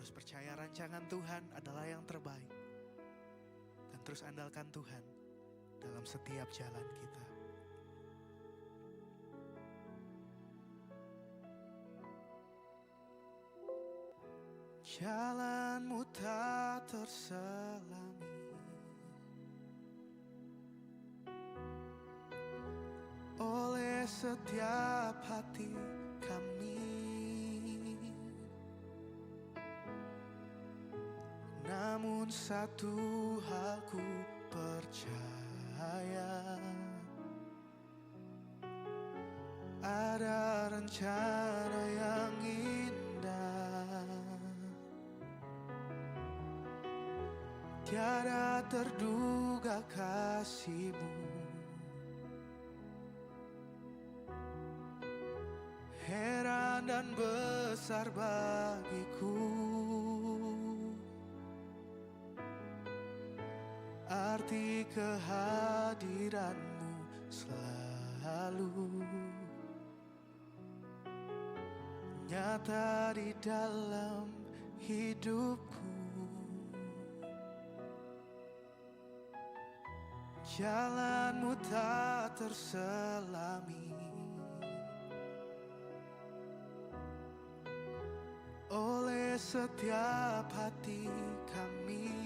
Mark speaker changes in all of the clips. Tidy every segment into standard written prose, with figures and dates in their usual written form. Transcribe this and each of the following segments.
Speaker 1: Terus percaya rancangan Tuhan adalah yang terbaik. Dan terus andalkan Tuhan dalam setiap jalan kita. Jalanmu tak terselami oleh setiap hati kami. Namun satu hal ku percaya, ada rencana yang indah. Tiada terduga kasih-Mu, heran dan besar bagiku. Arti kehadiran-Mu selalu nyata di dalam hidupku. Jalan-Mu tak terselami oleh setiap hati kami.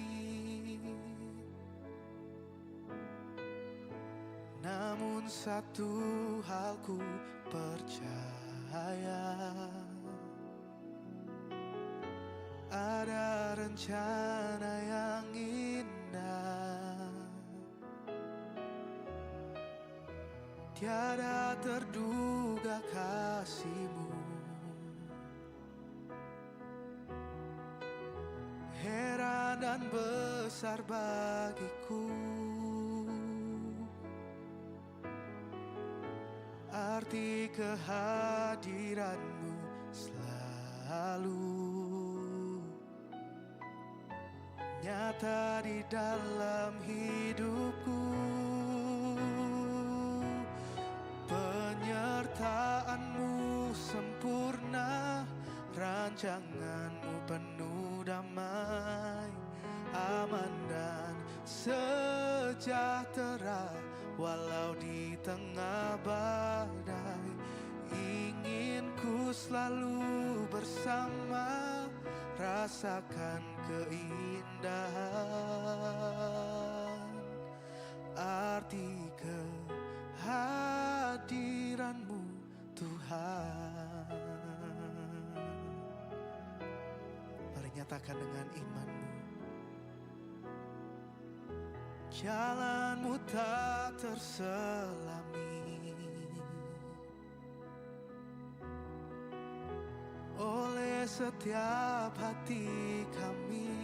Speaker 1: Namun satu hal ku percaya, ada rencana yang indah. Tiada terduga kasih-Mu, heran dan besar bagiku. Arti kehadiran-Mu selalu nyata di dalam hidupku. Penyertaan-Mu sempurna, rancangan-Mu penuh damai, aman dan sejahtera. Walau di tengah badai, ingin ku selalu bersama, rasakan keindahan arti kehadiran-Mu Tuhan. Mari nyatakan dengan iman-Mu. Jalan-Mu tak terselami oleh setiap hati kami.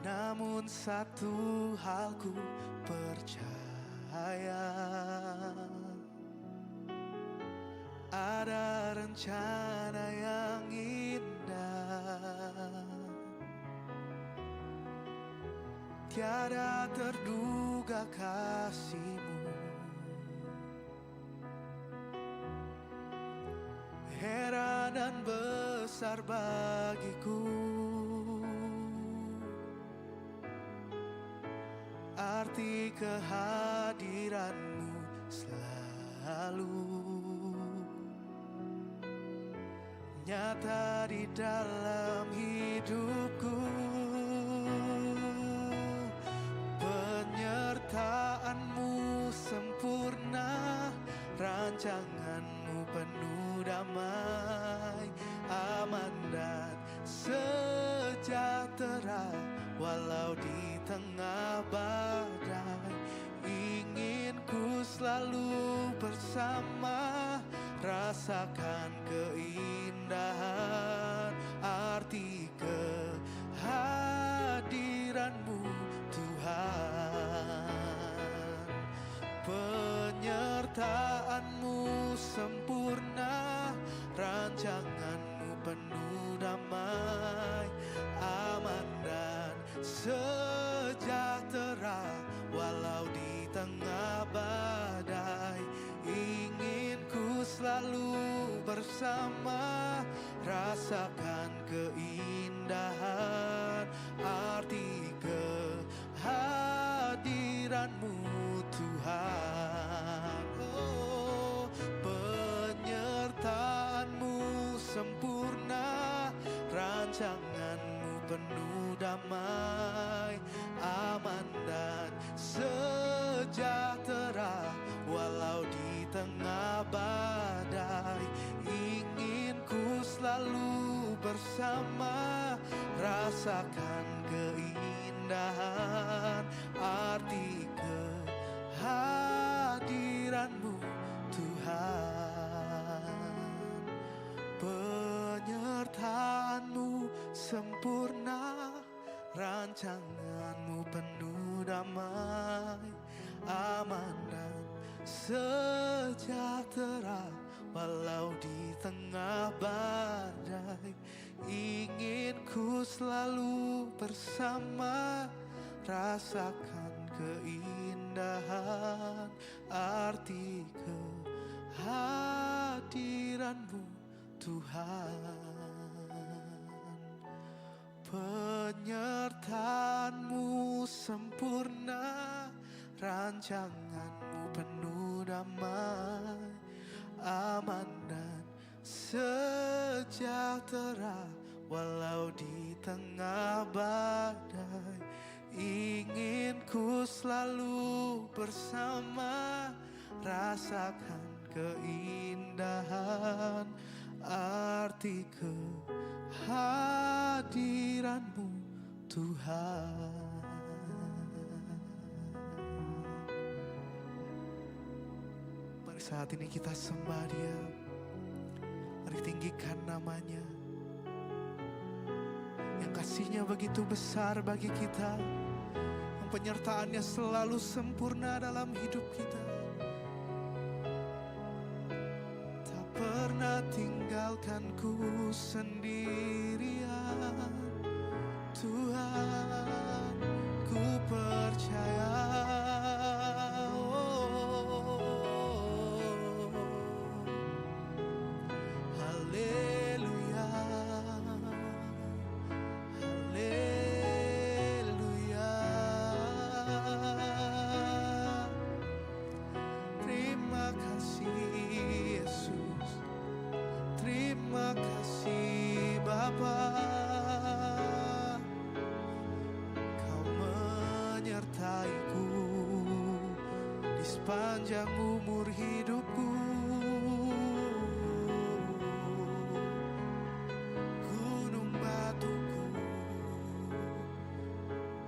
Speaker 1: Namun satu hal ku percaya, ada rencana yang indah. Tiada terduga kasih-Mu, heran dan besar bagiku. Arti kehadiran-Mu selalu nyata di dalam hidupku. Penyertaan-Mu sempurna, rancangan-Mu penuh damai, aman dan sejahtera. Walau di tengah badai, ingin ku selalu bersama, rasakan keindahan arti kehadiran-Mu Tuhan. Penyertaan-Mu sempurna, rancangan-Mu penuh damai, aman dan sejahtera. Walau di tengah badai, ingin ku selalu bersama, bersama, rasakan keindahan arti kehadiran-Mu Tuhan. Oh, penyertaan-Mu sempurna, rancangan-Mu penuh damai, aman dan sejahtera. Walau di tengah badai, ingin ku selalu bersama, rasakan keindahan arti kehadiran-Mu Tuhan. Penyertaan-Mu sempurna, rancangan-Mu penuh damai, aman dan sejahtera. Walau di tengah badai, ingin ku selalu bersama, rasakan keindahan arti kehadiran-Mu Tuhan. Penyertaan-Mu sempurna, rancangan-Mu penuh damai, aman dan sejahtera. Walau di tengah badai, ingin ku selalu bersama, rasakan keindahan arti kehadiran-Mu Tuhan. Mari saat ini kita sembah Dia. Mari tinggikan namanya, yang kasih-Nya begitu besar bagi kita, yang penyertaan-Nya selalu sempurna dalam hidup kita. Tak pernah tinggalkanku sendirian, Tuhan, ku percaya. Haleluya, haleluya. Terima kasih Yesus, terima kasih Bapa. Kau menyertaiku di sepanjang umur hidupku. Gunung batuku,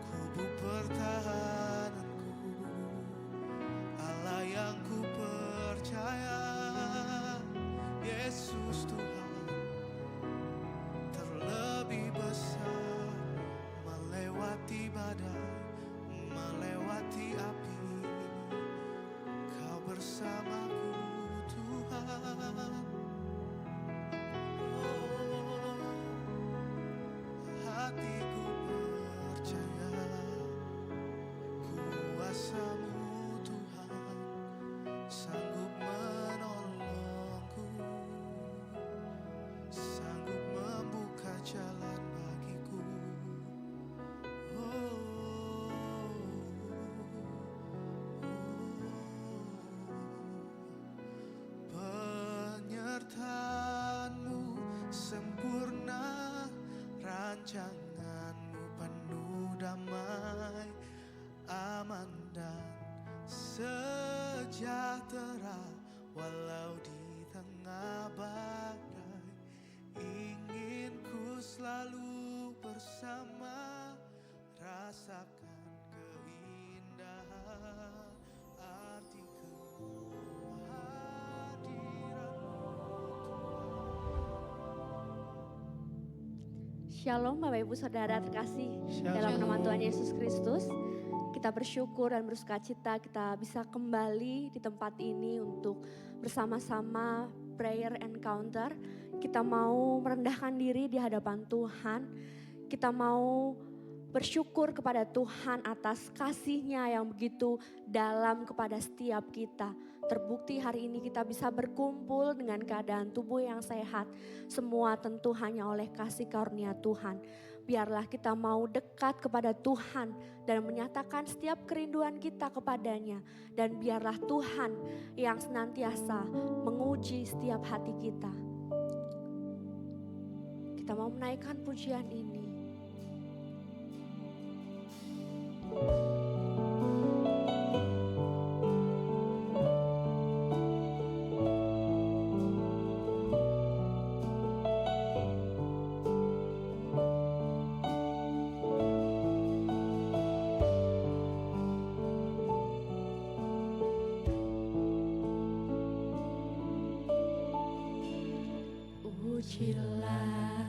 Speaker 1: kubu pertahananku, Allah yang ku percaya. Yesus Tuhan, terlebih besar, melewati badai, melewati api. Kau bersamaku Tuhan. Oh, hatiku percaya kuasa-Mu Tuhan sanggup menolongku, sanggup membuka jalan bagiku. Penyertaan-Mu sempurna, rancangan-Mu penuh damai, aman dan sejahtera. Walau di tengah badai, ingin ku selalu bersama, rasakan keindahan arti kehadiran-Mu.
Speaker 2: Shalom Bapak Ibu Saudara terkasih
Speaker 1: Shalom.
Speaker 2: dalam nama Tuhan Yesus Kristus. Kita bersyukur dan bersukacita kita bisa kembali di tempat ini untuk bersama-sama prayer encounter. Kita mau merendahkan diri di hadapan Tuhan. Kita mau bersyukur kepada Tuhan atas kasih-Nya yang begitu dalam kepada setiap kita. Terbukti hari ini kita bisa berkumpul dengan keadaan tubuh yang sehat. Semua tentu hanya oleh kasih karunia Tuhan. Biarlah kita mau dekat kepada Tuhan dan menyatakan setiap kerinduan kita kepadanya. Dan biarlah Tuhan yang senantiasa menguji setiap hati kita. Kita mau menaikkan pujian ini.
Speaker 3: Ujilah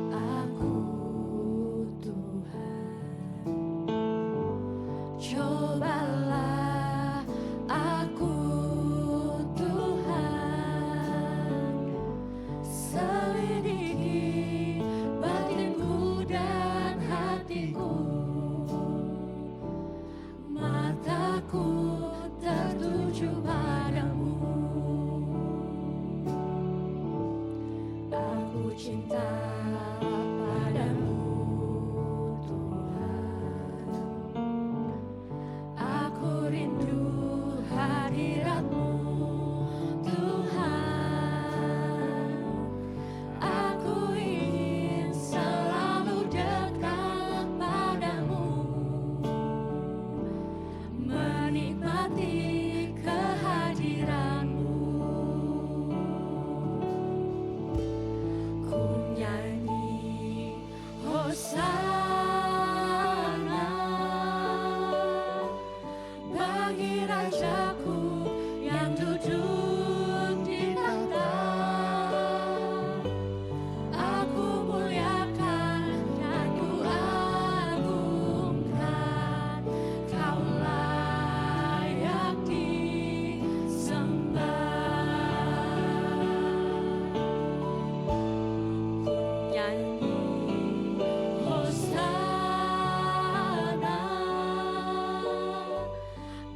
Speaker 3: aku Tuhan, cobalah aku Tuhan, selidiki batinku dan hatiku, mataku tertuju padamu. Aku cinta padamu Tuhan, aku rindu hadirat-Mu Tuhan, aku ingin selalu dekat padamu, menikmati kehadiran-Mu. Ku nyanyi Hosana bagi Rajaku yang duduk di tahta. Aku muliakan dan ku agungkan, Kau layak disembah. Nyanyi Hosana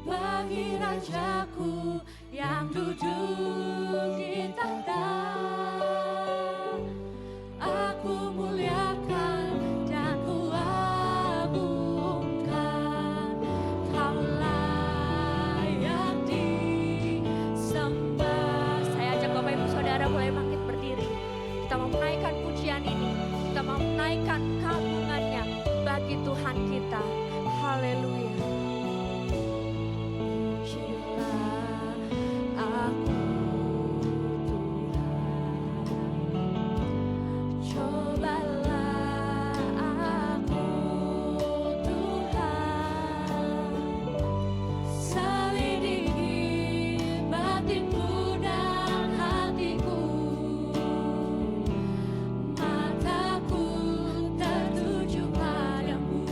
Speaker 3: bagi Rajaku yang duduk di tahta. Aku muliakan dan ku agungkan, Kau layak disembah.
Speaker 2: Saya ajak Bapak Ibu Saudara boleh bangkit berdiri. Kita mau menaikkan pujian ini. Kita mau menaikkan keagungannya bagi Tuhan kita. Haleluya.
Speaker 3: Ujilah aku Tuhan, cobalah aku Tuhan, selidiki batinku dan hatiku, mataku tertuju padamu.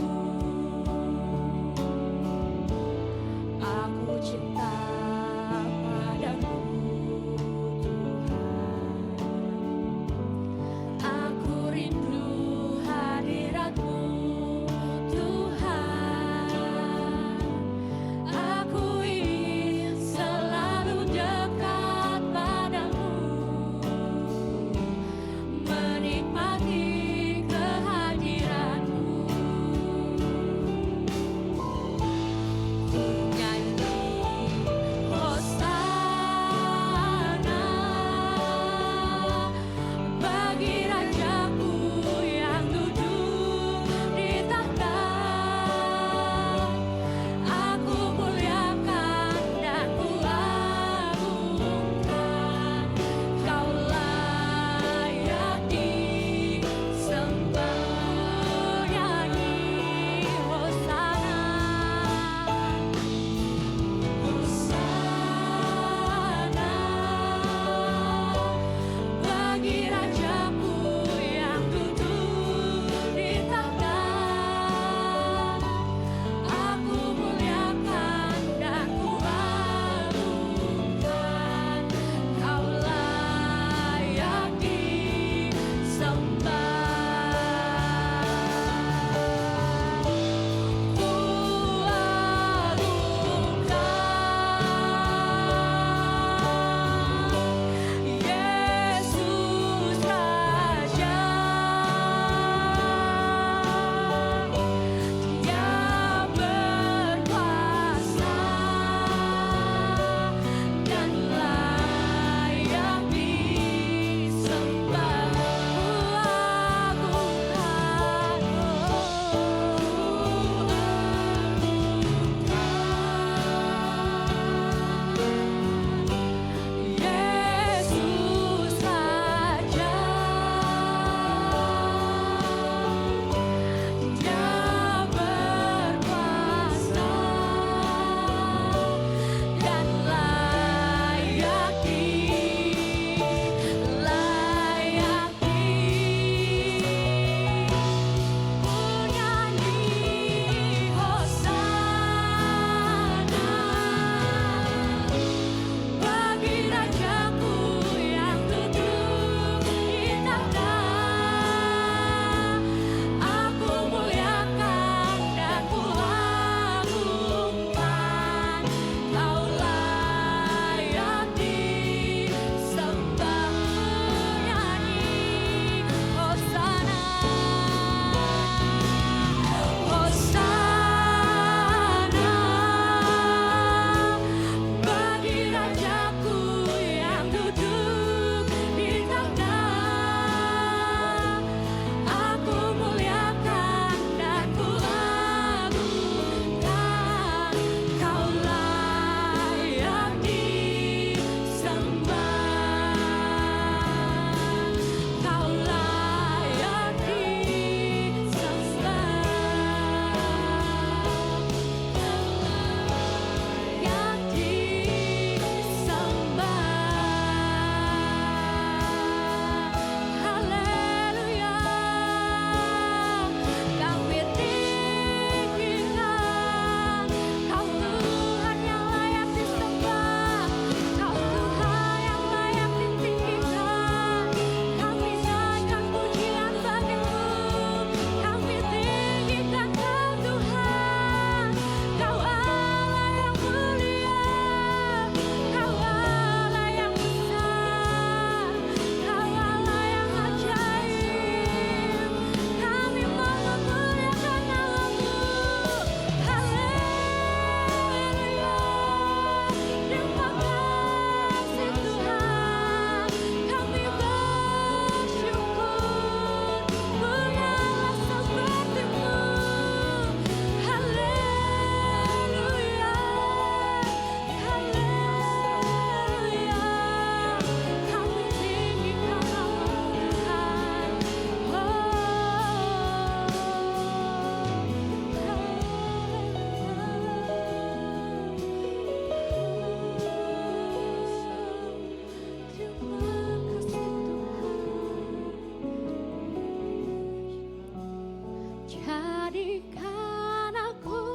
Speaker 3: Jadikan aku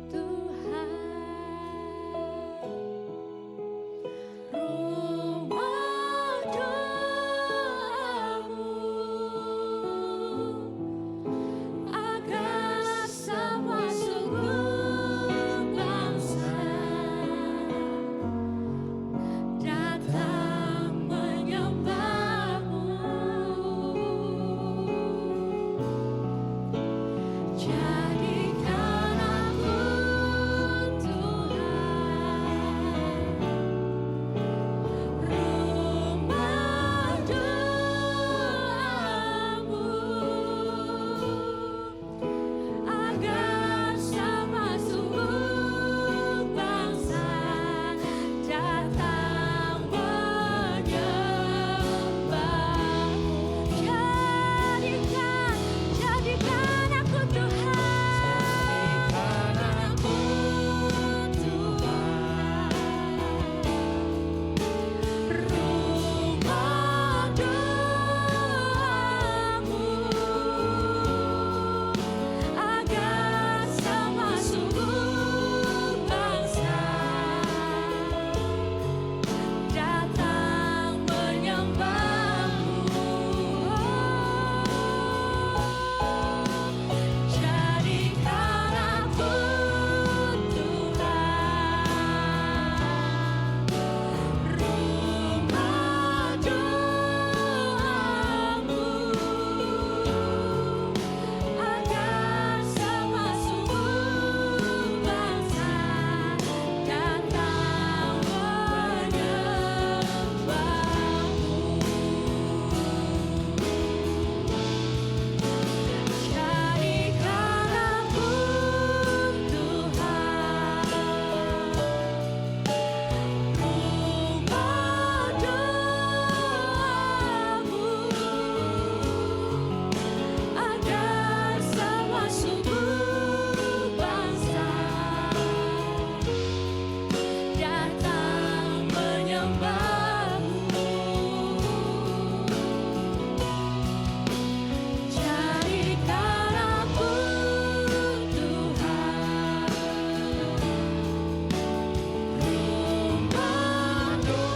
Speaker 3: Tuhan, rumah doamu, agar semua suku bangsa datang menyembahmu. Jadikan aku Tuhan, rumah doamu, agar semua suku bangsa datang menyembahmu. Jadikan aku Tuhan, rumah doamu, agar semua suku bangsa datang menyembahmu. Jadikan aku Tuhan, rumah doamu, agar semua suku bangsa datang menyembahmu. Jadikan aku Tuhan, rumah doamu, agar semua suku bangsa datang menyembahmu. Jadikan aku Tuhan, rumah doamu,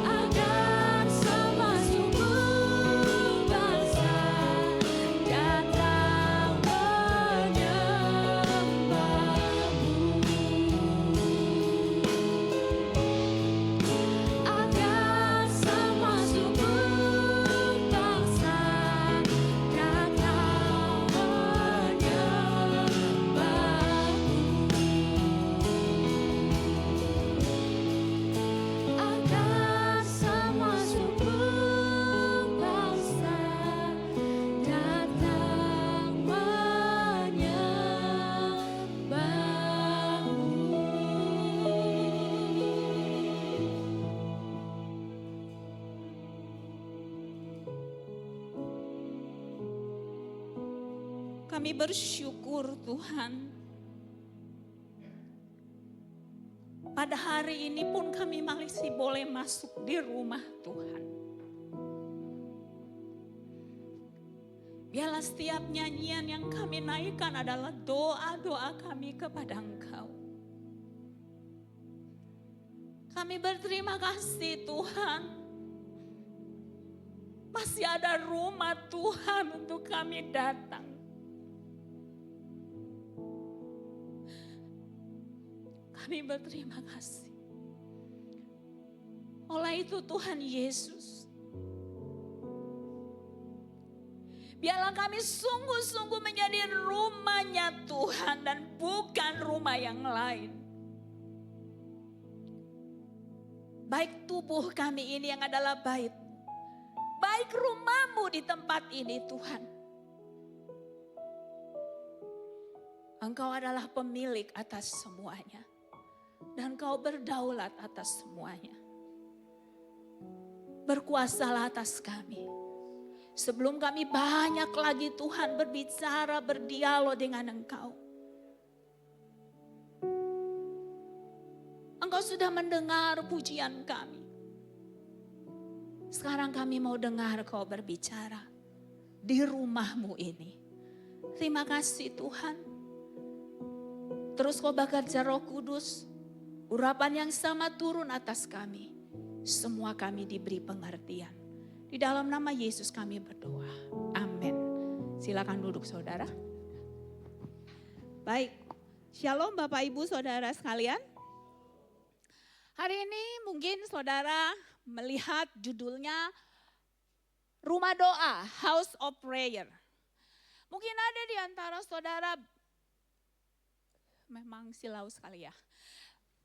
Speaker 3: agar semua suku bangsa datang menyembahmu. Agar semua suku bangsa datang menyembahmu. Agar semua suku bangsa datang menyembahmu.
Speaker 4: Kami bersyukur Tuhan. Pada hari ini pun kami masih boleh masuk di rumah Tuhan. Biarlah setiap nyanyian yang kami naikkan adalah doa-doa kami kepada Engkau. Kami berterima kasih Tuhan. Masih ada rumah Tuhan untuk kami datang. Kami berterima kasih. Oleh itu Tuhan Yesus, biarlah kami sungguh-sungguh menjadi rumahnya Tuhan dan bukan rumah yang lain. Baik tubuh kami ini yang adalah baik rumah-Mu di tempat ini Tuhan. Engkau adalah pemilik atas semuanya. Dan Engkau berdaulat atas semuanya. Berkuasalah atas kami. Sebelum kami banyak lagi Tuhan berbicara, berdialog dengan Engkau. Engkau sudah mendengar pujian kami. Sekarang kami mau dengar Kau berbicara di rumahmu ini. Terima kasih Tuhan. Terus Kau bekerja Roh Kudus. Urapan yang sama turun atas kami. Semua kami diberi pengertian. Di dalam nama Yesus kami berdoa. Amin. Silakan duduk saudara. Baik. Shalom Bapak Ibu Saudara sekalian. Hari ini mungkin saudara melihat judulnya Rumah Doa, House of Prayer. Mungkin ada di antara saudara, memang silau sekali ya.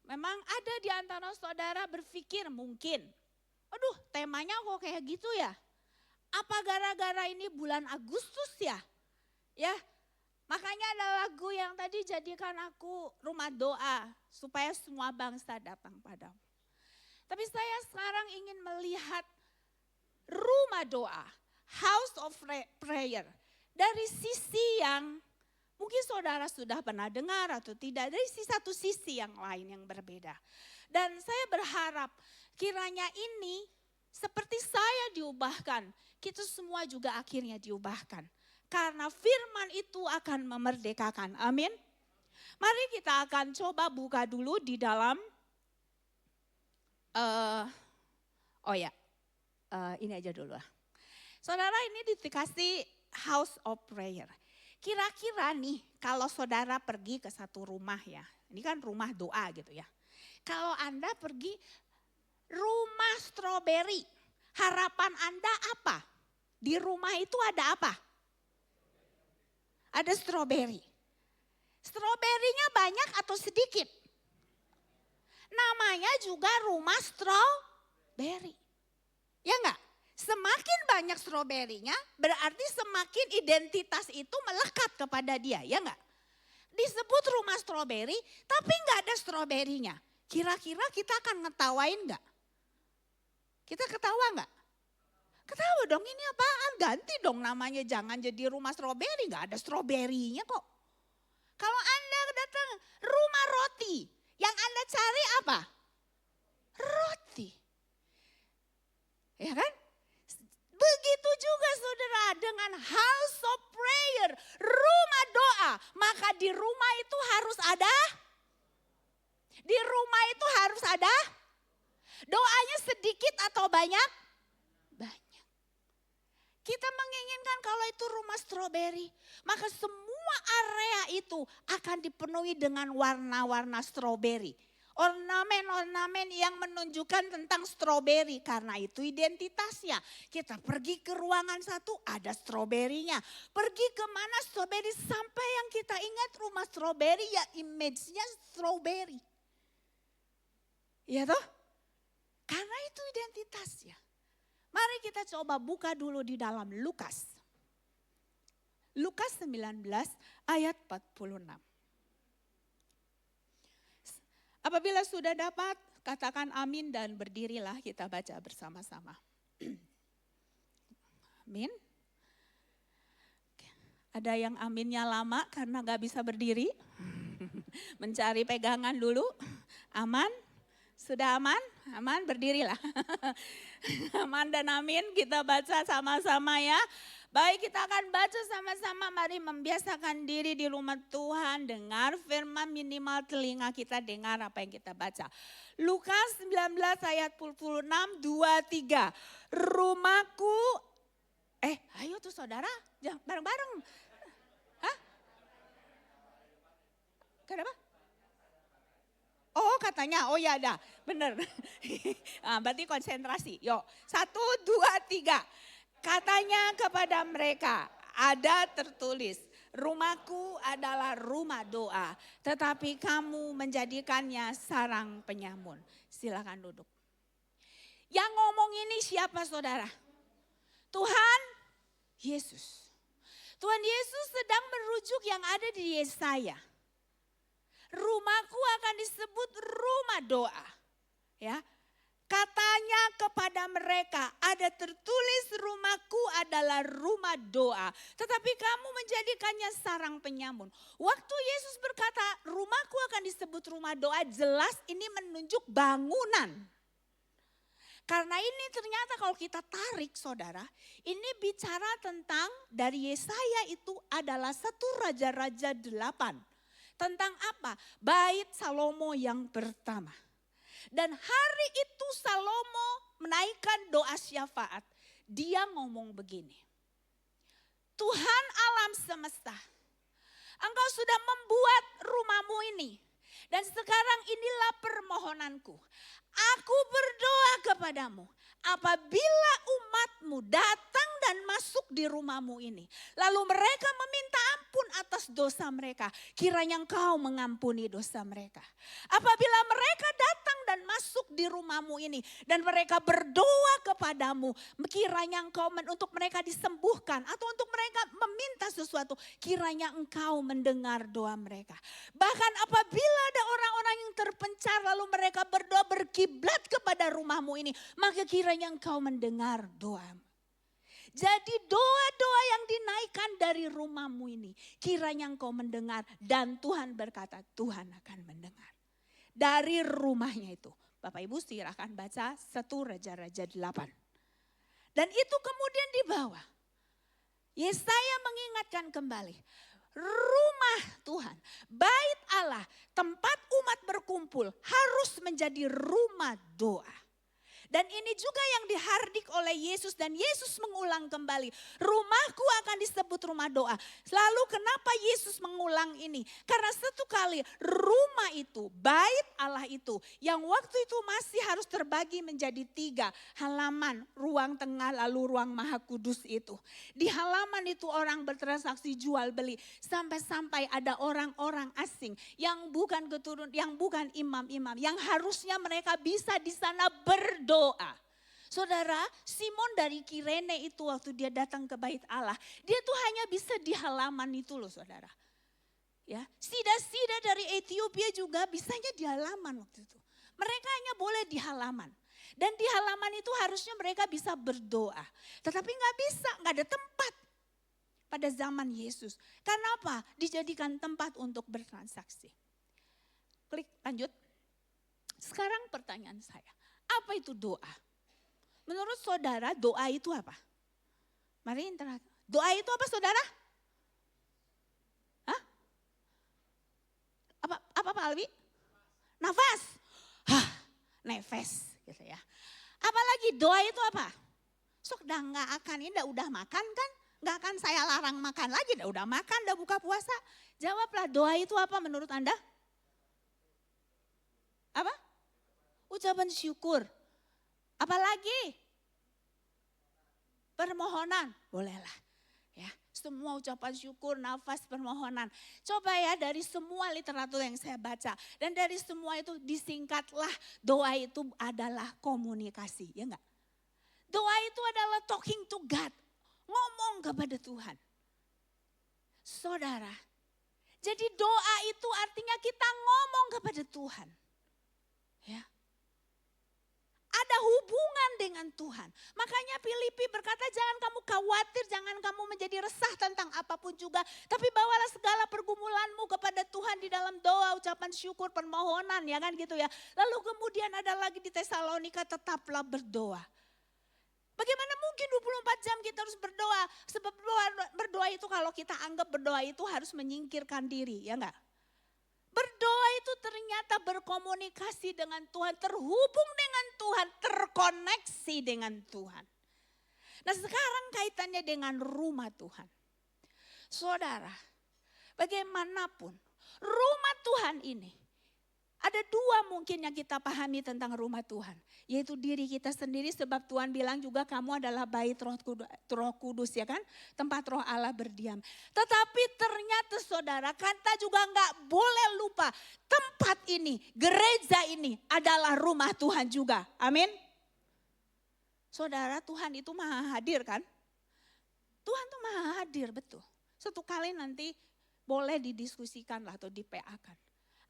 Speaker 4: Memang ada di antara saudara berpikir mungkin, aduh temanya kok kayak gitu ya. Apa gara-gara ini bulan Agustus ya? Ya, makanya ada lagu yang tadi jadikan aku rumah doa supaya semua bangsa datang padamu. Tapi saya sekarang ingin melihat rumah doa, house of prayer. Dari sisi yang mungkin saudara sudah pernah dengar atau tidak, dari satu sisi yang lain yang berbeda. Dan saya berharap kiranya ini seperti saya diubahkan, kita semua juga akhirnya diubahkan. Karena firman itu akan memerdekakan, amin. Mari kita akan coba buka dulu di dalam, ini aja dulu. Saudara ini dikasih house of prayer. Kira-kira nih kalau saudara pergi ke satu rumah ya. Ini kan rumah doa gitu ya. Kalau Anda pergi rumah stroberi. Harapan Anda apa? Di rumah itu ada apa? Ada stroberi. Stroberinya banyak atau sedikit? Namanya juga rumah stroberi. Ya enggak? Semakin banyak stroberinya berarti semakin identitas itu melekat kepada dia, ya enggak? Disebut rumah stroberi tapi enggak ada stroberinya. Kira-kira kita akan ngetawain enggak? Kita ketawa enggak? Ketawa dong, ini apaan? Ganti dong namanya, jangan jadi rumah stroberi, enggak ada stroberinya kok. Kalau Anda datang rumah roti, yang Anda cari apa? Roti. Ya kan? Begitu juga saudara dengan house of prayer, rumah doa. Maka di rumah itu harus ada. Di rumah itu harus ada. Doanya sedikit atau banyak? Banyak. Kita menginginkan kalau itu rumah stroberi, maka semua area itu akan dipenuhi dengan warna-warna stroberi. Ornamen-ornamen yang menunjukkan tentang stroberi, karena itu identitasnya. Kita pergi ke ruangan satu ada stroberinya. Pergi kemana stroberi, sampai yang kita ingat rumah stroberi ya image-nya stroberi. Ya toh? Karena itu identitasnya. Mari kita coba buka dulu di dalam Lukas. Lukas 19 ayat 46. Apabila sudah dapat, katakan amin dan berdirilah, kita baca bersama-sama. Amin. Ada yang aminnya lama karena gak bisa berdiri. Mencari pegangan dulu. Aman? Sudah aman? Aman, berdirilah. Aman dan amin, kita baca sama-sama ya. Baik, kita akan baca sama-sama. Mari membiasakan diri di rumah Tuhan. Dengar firman, minimal telinga kita dengar apa yang kita baca. Lukas 19 ayat 46, 2, 3. Rumahku, ayo tuh saudara, jangan bareng-bareng. Hah? Kenapa? Oh katanya, oh ya ada, bener. Berarti konsentrasi. Yuk, 1, 2, 3. Katanya kepada mereka, ada tertulis, rumahku adalah rumah doa, tetapi kamu menjadikannya sarang penyamun. Silakan duduk. Yang ngomong ini siapa saudara? Tuhan Yesus. Tuhan Yesus sedang merujuk yang ada di Yesaya. Rumahku akan disebut rumah doa. Ya. Katanya kepada mereka, ada tertulis rumahku adalah rumah doa. Tetapi kamu menjadikannya sarang penyamun. Waktu Yesus berkata rumahku akan disebut rumah doa, jelas ini menunjuk bangunan. Karena ini ternyata kalau kita tarik saudara, ini bicara tentang dari Yesaya itu adalah 1 Raja-Raja 8. Tentang apa? Bait Salomo yang pertama. Dan hari itu Salomo menaikkan doa syafaat. Dia ngomong begini. Tuhan alam semesta, Engkau sudah membuat rumahmu ini. Dan sekarang inilah permohonanku. Aku berdoa kepadamu, apabila umatmu datang dan masuk di rumahmu ini, lalu mereka meminta ampun atas dosa mereka, kiranya Engkau mengampuni dosa mereka. Apabila mereka datang dan masuk di rumahmu ini, dan mereka berdoa kepadamu, kiranya Engkau untuk mereka disembuhkan, atau untuk mereka meminta sesuatu, kiranya Engkau mendengar doa mereka. Bahkan apabila ada orang-orang yang terpencar, lalu mereka berdoa berkiblat kepada rumahmu ini, maka kiranya Engkau mendengar doamu. Jadi doa-doa yang dinaikkan dari rumahmu ini, kiranya Engkau mendengar, dan Tuhan berkata Tuhan akan mendengar. Dari rumahnya itu, Bapak Ibu silahkan baca 1 Raja-Raja 8. Dan itu kemudian dibawa. Yesaya mengingatkan kembali, rumah Tuhan, bait Allah, tempat umat berkumpul harus menjadi rumah doa. Dan ini juga yang dihardik oleh Yesus, dan Yesus mengulang kembali, rumahku akan disebut rumah doa. Lalu kenapa Yesus mengulang ini? Karena satu kali rumah itu, bait Allah itu, yang waktu itu masih harus terbagi menjadi 3 halaman, ruang tengah lalu ruang maha kudus itu. Di halaman itu orang bertransaksi jual beli, sampai-sampai ada orang-orang asing yang bukan keturun, yang bukan imam-imam, yang harusnya mereka bisa di sana berdoa. Saudara, Simon dari Kirene itu waktu dia datang ke bait Allah, dia tuh hanya bisa di halaman itu loh saudara. Ya, sida-sida dari Ethiopia juga bisanya di halaman waktu itu. Mereka hanya boleh di halaman. Dan di halaman itu harusnya mereka bisa berdoa. Tetapi nggak bisa, nggak ada tempat pada zaman Yesus. Karena apa? Dijadikan tempat untuk bertransaksi. Klik lanjut. Sekarang pertanyaan saya, apa itu doa? Menurut saudara doa itu apa? Mari interaksi. Doa itu apa saudara? Hah? Apa Pak Alwi? Nafas. Hah, nefes gitu ya. Apalagi doa itu apa? Sok dah nggak akan, ini udah makan kan? Nggak akan saya larang makan lagi, udah makan, udah buka puasa. Jawablah, doa itu apa menurut Anda? Apa? Ucapan syukur. Apalagi? Permohonan, bolehlah. Ya, semua ucapan syukur, nafas, permohonan. Coba ya dari semua literatur yang saya baca. Dan dari semua itu disingkatlah, doa itu adalah komunikasi, ya enggak? Doa itu adalah talking to God, ngomong kepada Tuhan. Saudara, jadi doa itu artinya kita ngomong kepada Tuhan. Ya. Ada hubungan dengan Tuhan. Makanya Filipi berkata jangan kamu khawatir, jangan kamu menjadi resah tentang apapun juga. Tapi bawalah segala pergumulanmu kepada Tuhan di dalam doa, ucapan syukur, permohonan ya kan gitu ya. Lalu kemudian ada lagi di Tesalonika, tetaplah berdoa. Bagaimana mungkin 24 jam kita harus berdoa? Sebab berdoa itu kalau kita anggap berdoa itu harus menyingkirkan diri, ya enggak? Berdoa itu ternyata berkomunikasi dengan Tuhan, terhubung dengan Tuhan, terkoneksi dengan Tuhan. Nah sekarang kaitannya dengan rumah Tuhan. Saudara, bagaimanapun rumah Tuhan ini, ada 2 mungkin yang kita pahami tentang rumah Tuhan. Yaitu diri kita sendiri, sebab Tuhan bilang juga kamu adalah bait Roh Kudus ya kan. Tempat Roh Allah berdiam. Tetapi ternyata saudara, kita juga enggak boleh lupa. Tempat ini, gereja ini adalah rumah Tuhan juga. Amin. Saudara, Tuhan itu maha hadir kan. Tuhan itu maha hadir, betul. Satu kali nanti boleh didiskusikan lah atau di-PA-kan.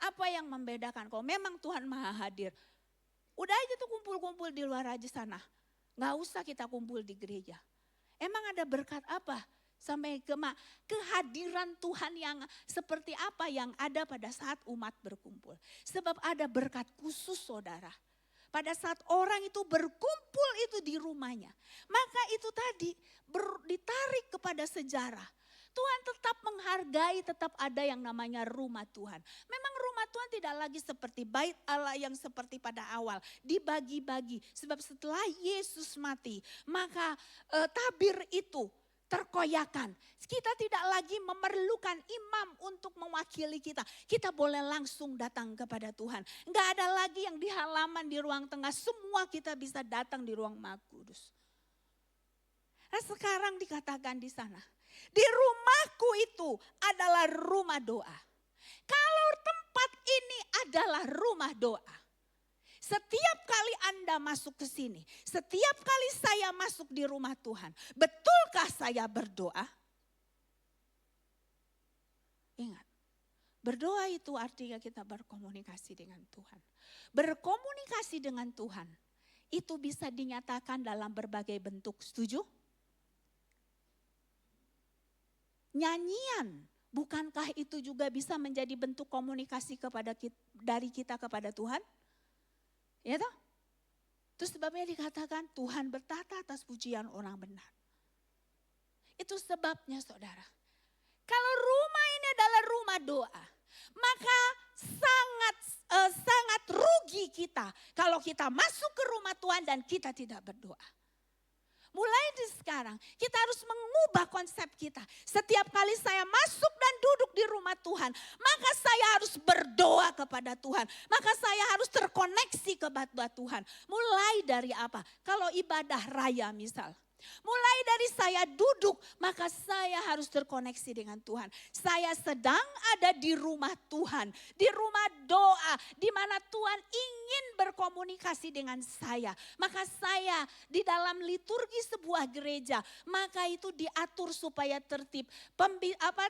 Speaker 4: Apa yang membedakan? Kalau memang Tuhan maha hadir, udah aja tuh kumpul-kumpul di luar aja sana. Nggak usah kita kumpul di gereja. Emang ada berkat apa? Sampai kehadiran Tuhan yang seperti apa yang ada pada saat umat berkumpul. Sebab ada berkat khusus saudara. pada saat orang itu berkumpul itu di rumahnya. Maka itu tadi ditarik kepada sejarah. Tuhan tetap menghargai, tetap ada yang namanya rumah Tuhan. Memang rumah Tuhan tidak lagi seperti bait Allah yang seperti pada awal. Dibagi-bagi, sebab setelah Yesus mati, maka tabir itu terkoyakan. Kita tidak lagi memerlukan imam untuk mewakili kita. Kita boleh langsung datang kepada Tuhan. Enggak ada lagi yang di halaman, di ruang tengah. Semua kita bisa datang di ruang Maha Kudus. Nah sekarang dikatakan di sana, di rumahku itu adalah rumah doa. Kalau tempat ini adalah rumah doa, setiap kali Anda masuk ke sini, setiap kali saya masuk di rumah Tuhan, betulkah saya berdoa? Ingat, berdoa itu artinya kita berkomunikasi dengan Tuhan. Berkomunikasi dengan Tuhan itu bisa dinyatakan dalam berbagai bentuk, setuju? Nyanyian, bukankah itu juga bisa menjadi bentuk komunikasi dari kita kepada Tuhan? Ya toh? Terus sebabnya dikatakan Tuhan bertata atas pujian orang benar. Itu sebabnya saudara. Kalau rumah ini adalah rumah doa, maka sangat rugi kita kalau kita masuk ke rumah Tuhan dan kita tidak berdoa. Mulai di sekarang kita harus mengubah konsep kita. Setiap kali saya masuk dan duduk di rumah Tuhan, maka saya harus berdoa kepada Tuhan. Maka saya harus terkoneksi kepada Tuhan. Mulai dari apa? Kalau ibadah raya misal. Mulai dari saya duduk, maka saya harus terkoneksi dengan Tuhan. Saya sedang ada di rumah Tuhan, di rumah doa, di mana Tuhan ingin berkomunikasi dengan saya. Maka saya di dalam liturgi sebuah gereja, maka itu diatur supaya tertib.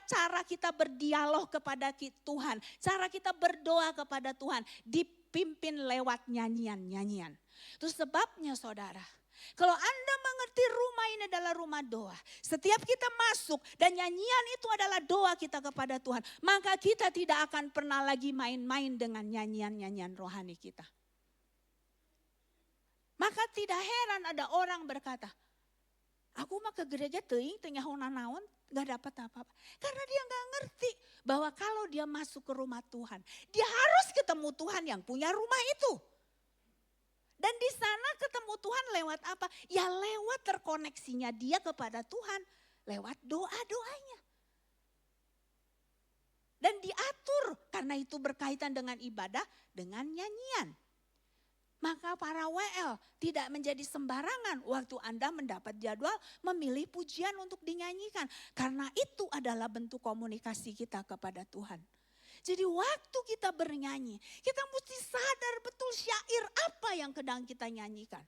Speaker 4: Cara kita berdialog kepada Tuhan, cara kita berdoa kepada Tuhan, dipimpin lewat nyanyian-nyanyian. Itu sebabnya saudara, kalau Anda mengerti rumah ini adalah rumah doa. Setiap kita masuk dan nyanyian itu adalah doa kita kepada Tuhan. Maka kita tidak akan pernah lagi main-main dengan nyanyian-nyanyian rohani kita. Maka tidak heran ada orang berkata, aku mah ke gereja teuing teu nyaho naon, gak dapat apa-apa. Karena dia gak ngerti bahwa kalau dia masuk ke rumah Tuhan, dia harus ketemu Tuhan yang punya rumah itu. Dan di sana ketemu Tuhan lewat apa? Ya lewat terkoneksinya dia kepada Tuhan. Lewat doa-doanya. Dan diatur karena itu berkaitan dengan ibadah, dengan nyanyian. Maka para WL tidak menjadi sembarangan waktu Anda mendapat jadwal memilih pujian untuk dinyanyikan. Karena itu adalah bentuk komunikasi kita kepada Tuhan. Jadi waktu kita bernyanyi, kita mesti sadar betul syair apa yang sedang kita nyanyikan.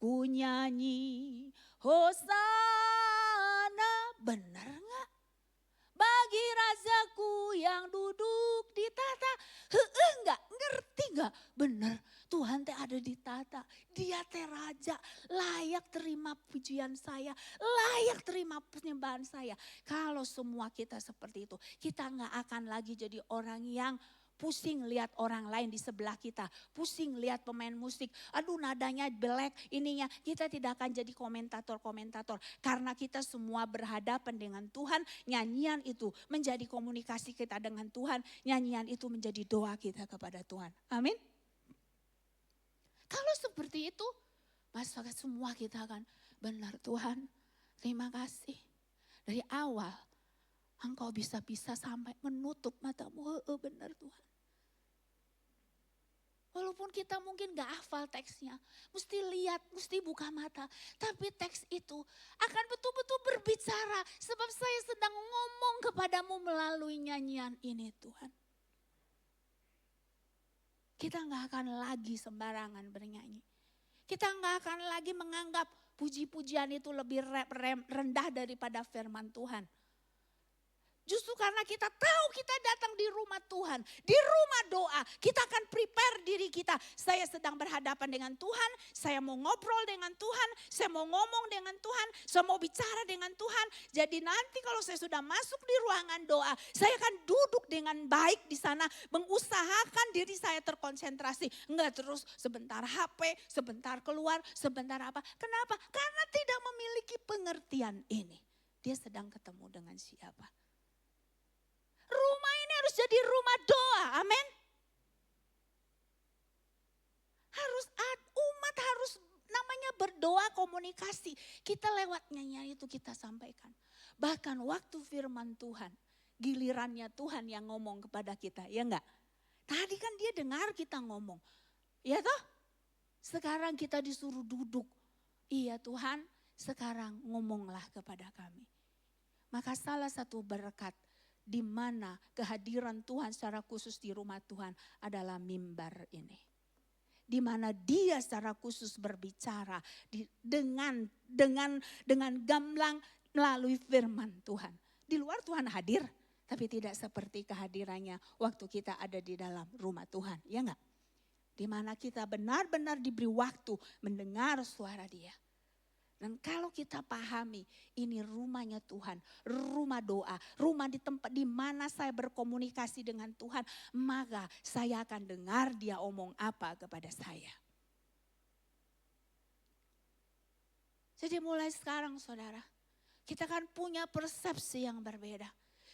Speaker 4: Ku nyanyi Hosana, benar gak? Bagi rajaku yang duduk di tata, enggak, ngerti gak? Benar, Tuhan teh ada di tata, dia teh raja, layak terima pujian saya, layak terima penyembahan saya. Kalau semua kita seperti itu, kita gak akan lagi jadi orang yang pusing lihat orang lain di sebelah kita. Pusing lihat pemain musik. Aduh nadanya belek ininya. Kita tidak akan jadi komentator-komentator. Karena kita semua berhadapan dengan Tuhan. Nyanyian itu menjadi komunikasi kita dengan Tuhan. Nyanyian itu menjadi doa kita kepada Tuhan. Amin. Kalau seperti itu, maka semua kita akan benar Tuhan. Terima kasih. Dari awal Engkau bisa-bisa sampai menutup matamu. Benar Tuhan. Walaupun kita mungkin gak hafal teksnya. Mesti lihat, mesti buka mata. Tapi teks itu akan betul-betul berbicara. Sebab saya sedang ngomong kepadamu melalui nyanyian ini Tuhan. Kita gak akan lagi sembarangan bernyanyi. Kita gak akan lagi menganggap puji-pujian itu lebih rendah daripada firman Tuhan. Justru karena kita tahu kita datang di rumah Tuhan, di rumah doa, kita akan prepare diri kita. Saya sedang berhadapan dengan Tuhan, saya mau ngobrol dengan Tuhan, saya mau ngomong dengan Tuhan, saya mau bicara dengan Tuhan. Jadi nanti kalau saya sudah masuk di ruangan doa, saya akan duduk dengan baik di sana, mengusahakan diri saya terkonsentrasi. Enggak terus sebentar HP, sebentar keluar, sebentar apa. Kenapa? Karena tidak memiliki pengertian ini. Dia sedang ketemu dengan siapa? Rumah ini harus jadi rumah doa, amin. Umat harus namanya berdoa komunikasi. Kita lewat nyanyian itu kita sampaikan. Bahkan waktu firman Tuhan, gilirannya Tuhan yang ngomong kepada kita, ya enggak? Tadi kan dia dengar kita ngomong, ya toh? Sekarang kita disuruh duduk. Iya Tuhan, sekarang ngomonglah kepada kami. Maka salah satu berkat di mana kehadiran Tuhan secara khusus di rumah Tuhan adalah mimbar ini. Di mana dia secara khusus berbicara dengan gamblang melalui firman Tuhan. Di luar Tuhan hadir, tapi tidak seperti kehadirannya waktu kita ada di dalam rumah Tuhan, ya enggak? Di mana kita benar-benar diberi waktu mendengar suara dia. Dan kalau kita pahami ini rumahnya Tuhan, rumah doa, rumah di tempat di mana saya berkomunikasi dengan Tuhan, maka saya akan dengar dia omong apa kepada saya. Jadi mulai sekarang saudara, kita kan punya persepsi yang berbeda.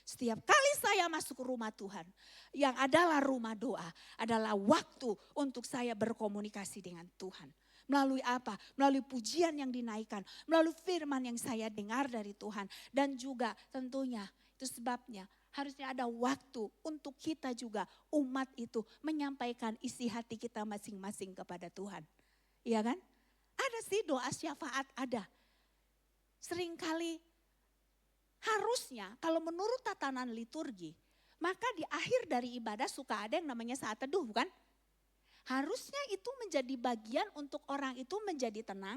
Speaker 4: Setiap kali saya masuk ke rumah Tuhan, yang adalah rumah doa, adalah waktu untuk saya berkomunikasi dengan Tuhan. Melalui apa? Melalui pujian yang dinaikkan, melalui firman yang saya dengar dari Tuhan. Dan juga tentunya itu sebabnya harusnya ada waktu untuk kita juga umat itu menyampaikan isi hati kita masing-masing kepada Tuhan. Iya kan? Ada sih doa syafaat ada. Seringkali harusnya kalau menurut tatanan liturgi, maka di akhir dari ibadah suka ada yang namanya saat teduh, bukan? Harusnya itu menjadi bagian untuk orang itu menjadi tenang.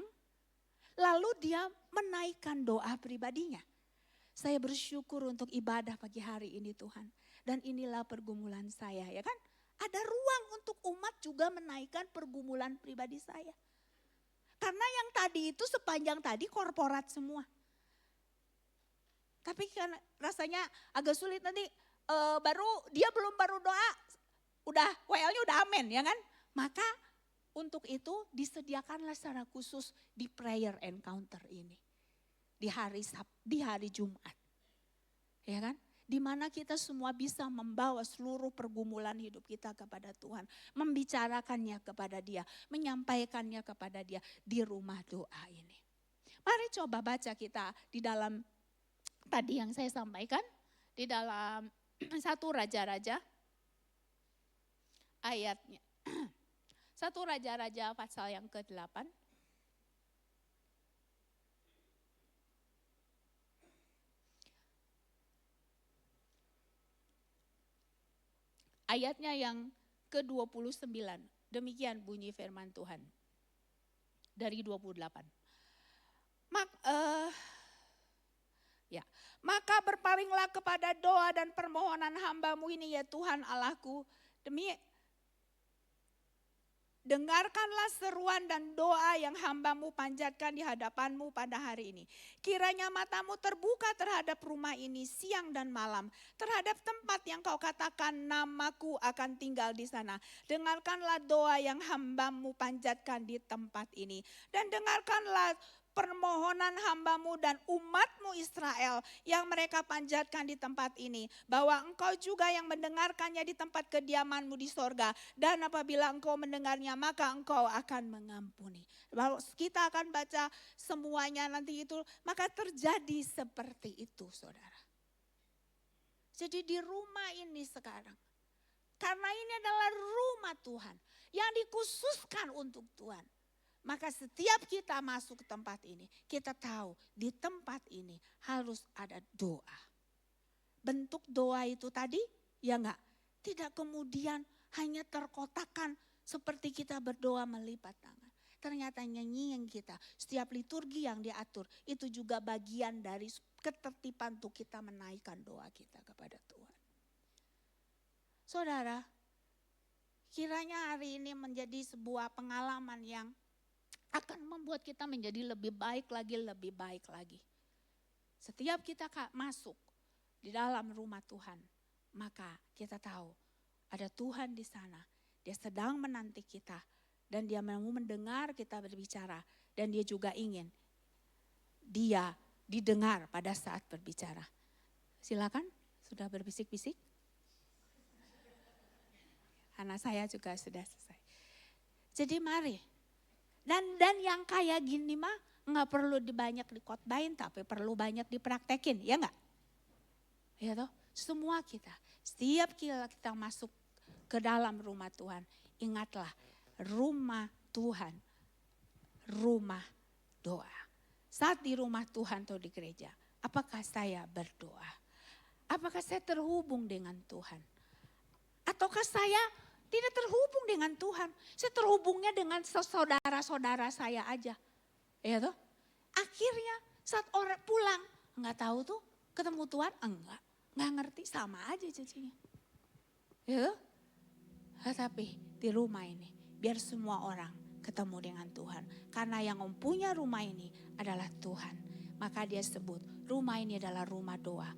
Speaker 4: Lalu dia menaikkan doa pribadinya. Saya bersyukur untuk ibadah pagi hari ini Tuhan. Dan inilah pergumulan saya, ya kan? Ada ruang untuk umat juga menaikkan pergumulan pribadi saya. Karena yang tadi itu sepanjang tadi korporat semua. Tapi kan rasanya agak sulit nanti dia belum baru doa, udah WL-nya udah amin, ya kan? Maka untuk itu disediakanlah secara khusus di prayer encounter ini. Di hari Jumat. Ya kan? Di mana kita semua bisa membawa seluruh pergumulan hidup kita kepada Tuhan. Membicarakannya kepada dia. Menyampaikannya kepada dia di rumah doa ini. Mari coba baca kita di dalam tadi yang saya sampaikan. Di dalam 1 Raja-Raja ayatnya. 1 Raja-Raja pasal yang ke-8. Ayatnya yang ke-29. Demikian bunyi firman Tuhan. Dari 28. Maka berpalinglah kepada doa dan permohonan hamba-Mu ini ya Tuhan Allahku. Dengarkanlah seruan dan doa yang hamba-Mu panjatkan di hadapan-Mu pada hari ini. Kiranya mata-Mu terbuka terhadap rumah ini siang dan malam. Terhadap tempat yang Kau katakan nama-Ku akan tinggal di sana. Dengarkanlah doa yang hamba-Mu panjatkan di tempat ini. Dan dengarkanlah permohonan hamba-Mu dan umat-Mu Israel yang mereka panjatkan di tempat ini. Bahwa Engkau juga yang mendengarkannya di tempat kediaman-Mu di sorga. Dan apabila Engkau mendengarnya maka Engkau akan mengampuni. Kalau kita akan baca semuanya nanti itu, maka terjadi seperti itu saudara. Jadi di rumah ini sekarang, karena ini adalah rumah Tuhan yang dikhususkan untuk Tuhan. Maka setiap kita masuk ke tempat ini, kita tahu di tempat ini harus ada doa. Bentuk doa itu tadi, ya enggak, tidak kemudian hanya terkotakkan seperti kita berdoa melipat tangan. Ternyata nyanyian kita, setiap liturgi yang diatur, itu juga bagian dari ketertiban untuk kita menaikkan doa kita kepada Tuhan. Saudara, kiranya hari ini menjadi sebuah pengalaman yang akan membuat kita menjadi lebih baik lagi, lebih baik lagi. Setiap kita masuk di dalam rumah Tuhan, maka kita tahu ada Tuhan di sana. Dia sedang menanti kita dan dia mau mendengar kita berbicara. Dan dia juga ingin dia didengar pada saat berbicara. Silakan, sudah berbisik-bisik. Anak saya juga sudah selesai. Jadi mari. Dan yang kayak gini mah nggak perlu banyak dikotbahin, tapi perlu banyak dipraktekin, ya nggak? Ya toh, semua kita, setiap kita masuk ke dalam rumah Tuhan, ingatlah rumah Tuhan, rumah doa. Saat di rumah Tuhan atau di gereja, apakah saya berdoa? Apakah saya terhubung dengan Tuhan? Ataukah saya tidak terhubung dengan Tuhan? Saya terhubungnya dengan saudara-saudara saya aja. Ya toh? Akhirnya saat orang pulang, enggak tahu tuh ketemu Tuhan, enggak ngerti, sama aja jadinya. Ya toh? Tapi di rumah ini biar semua orang ketemu dengan Tuhan. Karena yang mempunyai rumah ini adalah Tuhan. Maka dia sebut rumah ini adalah rumah doa,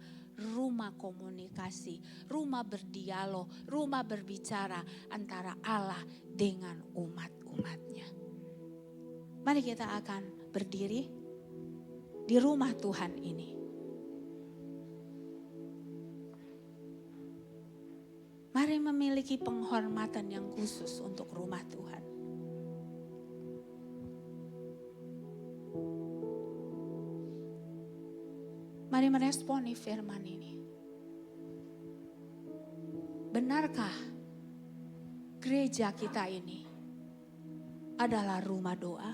Speaker 4: rumah komunikasi, rumah berdialog, rumah berbicara antara Allah dengan umat-umatnya. Mari kita akan berdiri di rumah Tuhan ini. Mari memiliki penghormatan yang khusus untuk rumah Tuhan. Mari meresponi firman ini. Benarkah gereja kita ini adalah rumah doa?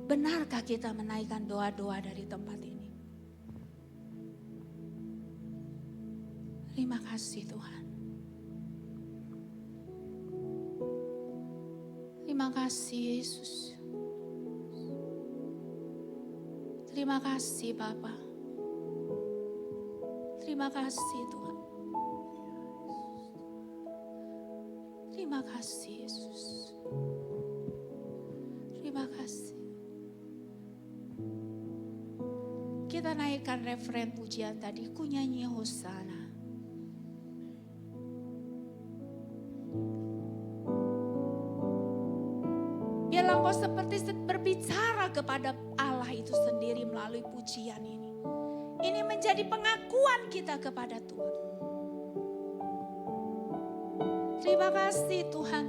Speaker 4: Benarkah kita menaikkan doa-doa dari tempat ini? Terima kasih Tuhan. Terima kasih Yesus. Terima kasih Bapa. Terima kasih Tuhan. Terima kasih Yesus. Terima kasih. Kita naikkan referen pujian tadi, ku nyanyi Hosana. Biarlah engkau seperti berbicara kepada Allah itu sendiri melalui pujian ini. Ini menjadi pengakuan kita kepada Tuhan. Terima kasih Tuhan.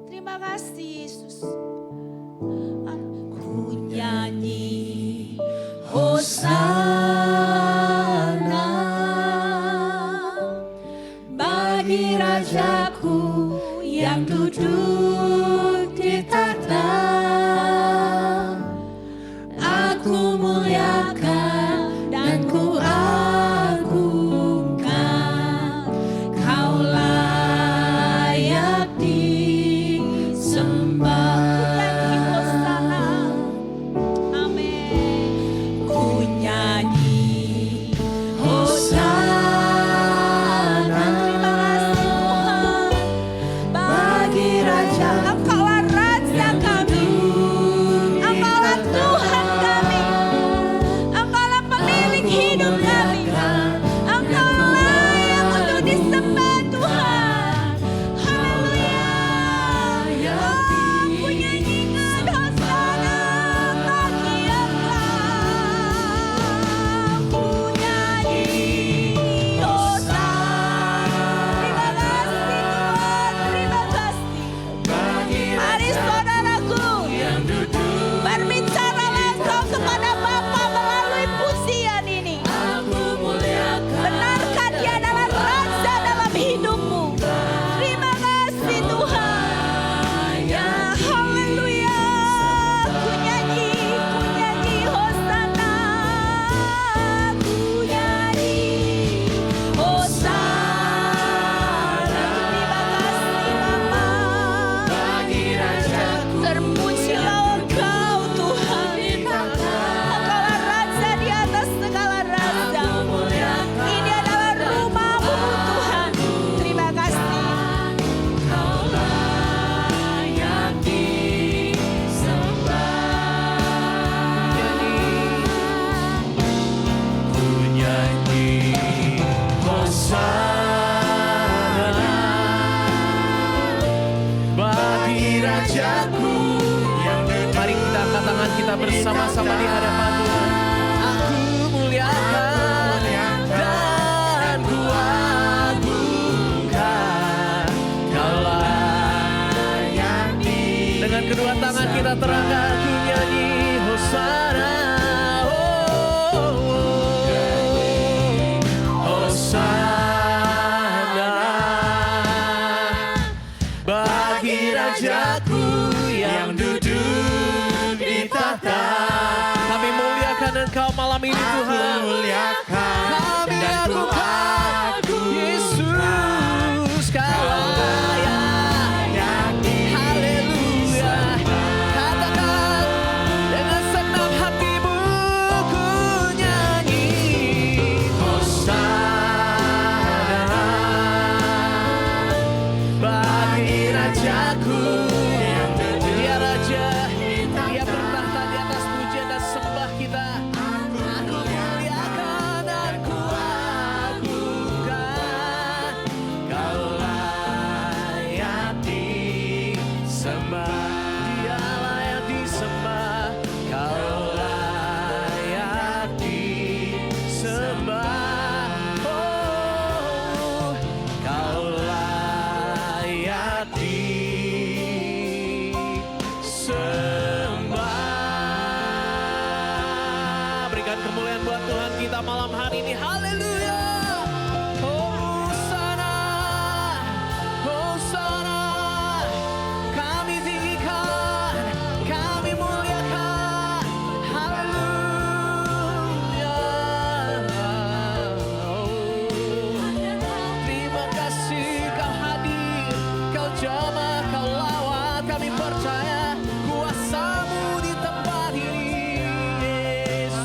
Speaker 4: Terima kasih Yesus. Ku nyanyi Hosana bagi Rajaku yang duduk di tahta. Aku muliakan dan ku agungkan, Kau layak disembah. Amin. Ku nyanyi Hosana. Terima kasih Tuhan bagi Raja. Engkaulah Raja kami. Engkaulah Tuhan kami. Engkaulah pemilik hidup kami. Engkau layak untuk disembah Tuhan. Haleluya. Aku nyanyikan Hosana bagi Allah. Ku nyanyi Hosana. Terima kasih Tuhan. Terima kasih. Bagi
Speaker 5: Rajaku. Mari kita angkat tangan kita bersama-sama di hadapan Tuhan. Aku muliakan dan ku agungkan, Kaulah yang di. Dengan kedua tangan kita terangkat ku nyanyi Hosana. Rajaku yang duduk di tahta. Kami muliakan Engkau malam ini Tuhan. Kami agungkan Yesus, Kau layak. Haleluya. Katakan dengan senang hatimu ku nyanyi Hosana bagi Rajaku. Dia Raja, Dia bertahta di atas pujian dan sembah kita. Aku muliakan dan ku agungkan, Kau layak disembah. Dia layak disembah, Kau layak disembah. Oh, Kau layak disembah. Berikan kemuliaan buat Tuhan kita malam hari ini. Haleluya. Hosana, Hosana. Kami tinggikan, kami muliakan. Haleluya. Terima kasih Kau hadir, Kau jamah, Kau lawat. Kami percaya kuasa-Mu di tempat ini, Yesus.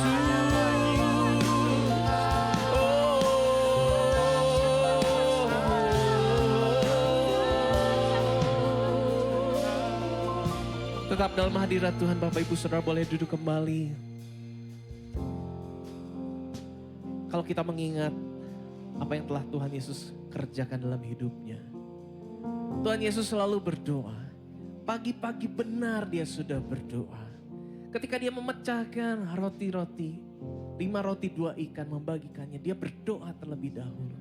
Speaker 5: Tetap dalam hadirat Tuhan. Bapak Ibu Saudara boleh duduk kembali. Kalau kita mengingat apa yang telah Tuhan Yesus kerjakan dalam hidupnya. Tuhan Yesus selalu berdoa. Pagi-pagi benar Dia sudah berdoa. Ketika Dia memecahkan roti-roti, 5 roti 2 ikan, membagikannya, Dia berdoa terlebih dahulu.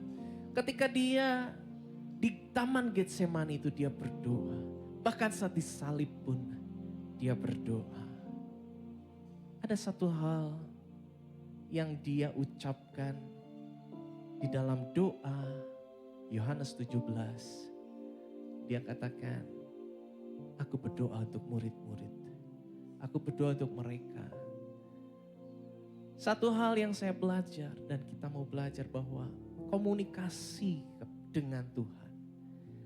Speaker 5: Ketika Dia di Taman Getsemani itu Dia berdoa. Bahkan saat disalib pun Dia berdoa. Ada satu hal yang Dia ucapkan di dalam doa Yohanes 17. Dia katakan, aku berdoa untuk murid-murid. Aku berdoa untuk mereka. Satu hal yang saya belajar dan kita mau belajar bahwa komunikasi dengan Tuhan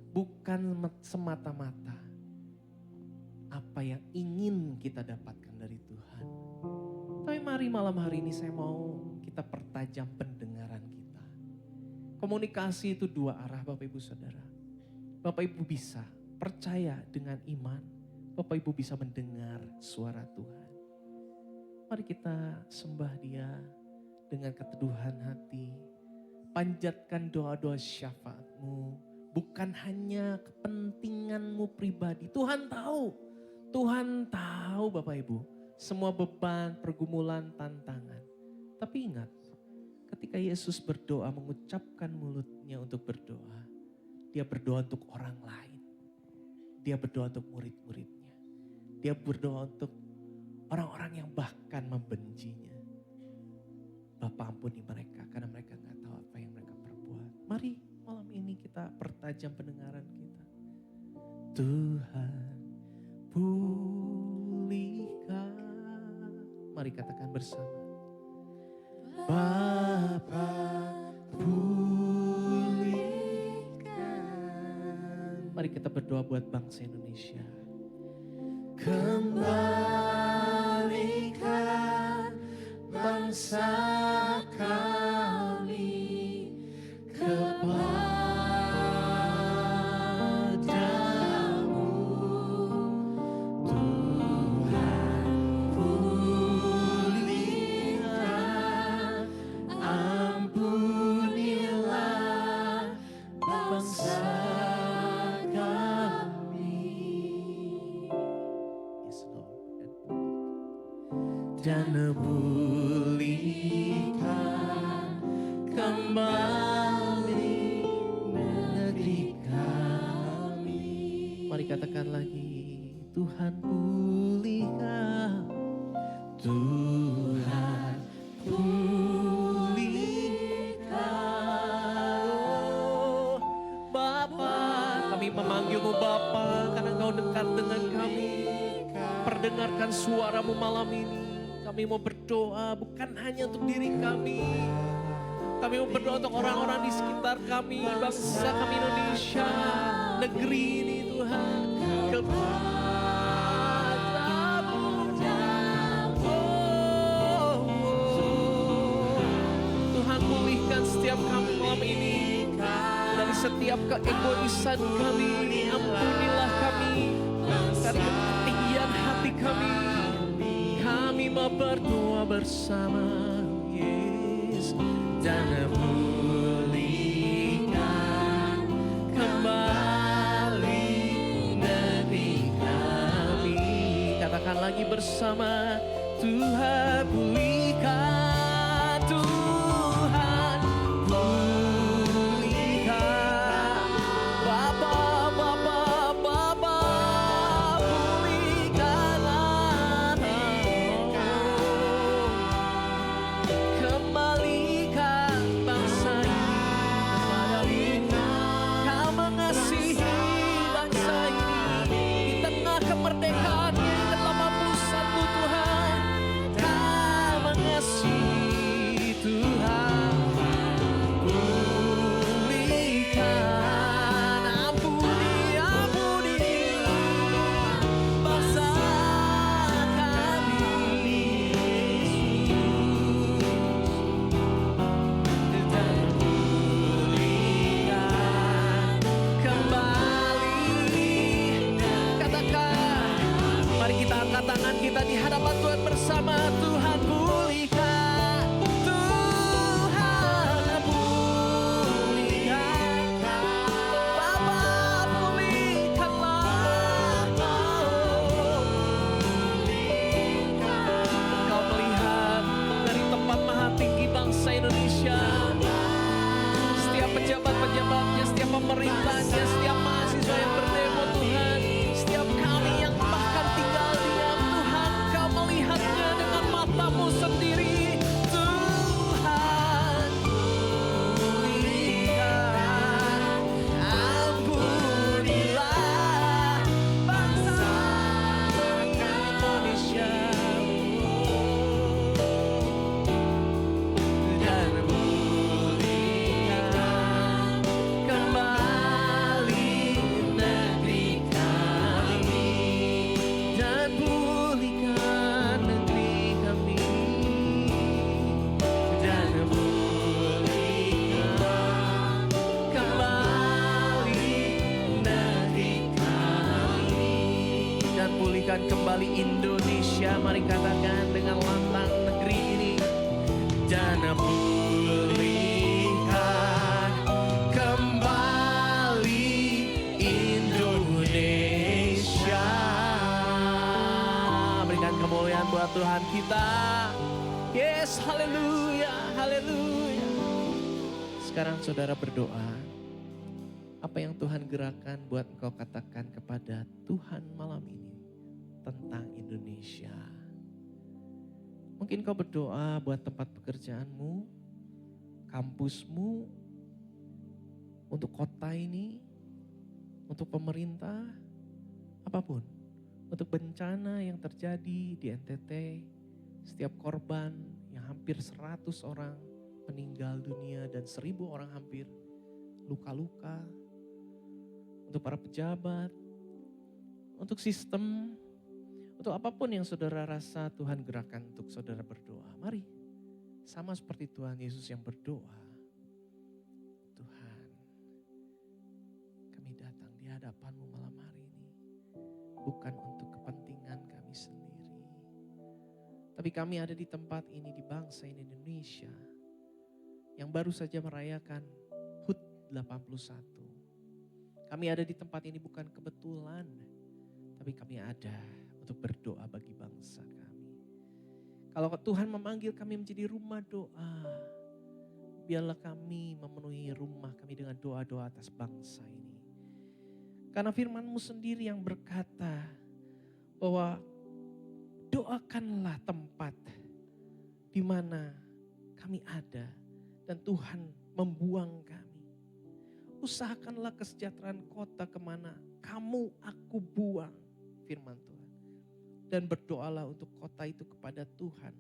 Speaker 5: bukan semata-mata apa yang ingin kita dapatkan dari Tuhan. Tapi mari malam hari ini saya mau kita pertajam pendengaran kita. Komunikasi itu 2 arah Bapak Ibu Saudara. Bapak Ibu bisa percaya dengan iman. Bapak Ibu bisa mendengar suara Tuhan. Mari kita sembah Dia dengan keteduhan hati. Panjatkan doa-doa syafaat-Mu. Bukan hanya kepentingan-Mu pribadi. Tuhan tahu Bapak Ibu. Semua beban, pergumulan, tantangan. Tapi ingat, ketika Yesus berdoa, mengucapkan mulutnya untuk berdoa. Dia berdoa untuk orang lain. Dia berdoa untuk murid-muridnya. Dia berdoa untuk orang-orang yang bahkan membencinya. Bapa ampuni mereka karena mereka gak tahu apa yang mereka perbuat. Mari malam ini kita pertajam pendengaran kita. Tuhan pulihkan. Mari katakan bersama. Bapa pulihkan. Mari kita berdoa buat bangsa Indonesia. Kembalikan bangsa kami kepadamu. Tuhan pulihkan, ampunilah bangsa kami. dan pulihkan kembali negeri kami. Mari katakan lagi, Tuhan pulihkan, Tuhan pulihkan. Oh, Bapa, kami memanggilmu Bapa karena Engkau dekat dengan kami. Perdengarkan suaramu malam ini. Kami mau berdoa bukan hanya untuk diri kami. Kami mau berdoa untuk orang-orang di sekitar kami, bangsa kami Indonesia, negeri ini Tuhan. Kepadamu. Tuhan pulihkan setiap kami malam ini. Dari setiap keegoisan kami, ampunilah kami. Dari ketinggian hati kami. Kami mau berdoa bersama Yesus. Dan pulihkan kembali negeri kami. Katakan lagi bersama, Tuhan pulihkan, Tuhan pulihkan. Bapa, Bapa, Bapa, pulihkanlah. Kembalikan bangsa ini kepadamu. Kau mengasihi bangsa ini di tengah kemerdekaannya yang ke-80 Tuhan. Kau mengasihi Tuhan. Pulihkan, ampuni, ampuni bangsa kami, Yesus. Dan pulihkan kembali. Katakan, mari kita angkat tangan kita di hadapan Tuhan bersama. Tuhan pulihkan, Tuhan pulihkan. Bapa pulihkanlah. Kau melihat dari tempat maha tinggi bangsa Indonesia, setiap pejabat-pejabatnya, setiap pemerintahnya, setiap mahasiswa yang berdemo Tuhan, setiap kami yang bahkan tinggal diam Tuhan, Kau melihatnya dengan mata-Mu sendiri. Tuhan pulihkan, ampunilah bangsa Indonesia. Dan pulihkan kembali negeri kami. Dan pulihkan negeri kami. Dan pulihkan kembali negeri kami. Dan pulihkan kembali Indonesia. Mari katakan dengan lantang negeri ini. Dan pulihkan kembali Indonesia. Berikan kemuliaan buat Tuhan kita. Yes, haleluya, haleluya. Sekarang saudara berdoa. Apa yang Tuhan gerakan buat engkau katakan kepada Tuhan malam ini tentang Indonesia. Mungkin kau berdoa buat tempat pekerjaanmu, kampusmu, untuk kota ini, untuk pemerintah, apapun. Untuk bencana yang terjadi di NTT, setiap korban yang hampir 100 orang meninggal dunia dan 1.000 orang hampir luka-luka. Untuk para pejabat, untuk sistem, untuk apapun yang saudara rasa Tuhan gerakan untuk saudara berdoa. Mari, sama seperti Tuhan Yesus yang berdoa. Tuhan, kami datang di hadapan-Mu malam hari ini. Bukan untuk kepentingan kami sendiri. Tapi kami ada di tempat ini, di bangsa ini Indonesia. Yang baru saja merayakan HUT 81. Kami ada di tempat ini bukan kebetulan. Tapi kami ada untuk berdoa bagi bangsa kami. Kalau Tuhan memanggil kami menjadi rumah doa, biarlah kami memenuhi rumah kami dengan doa-doa atas bangsa ini. Karena firman-Mu sendiri yang berkata bahwa doakanlah tempat di mana kami ada dan Tuhan membuang kami. Usahakanlah kesejahteraan kota kemana kamu aku buang, firman Tuhan. Dan berdoalah untuk kota itu kepada Tuhan,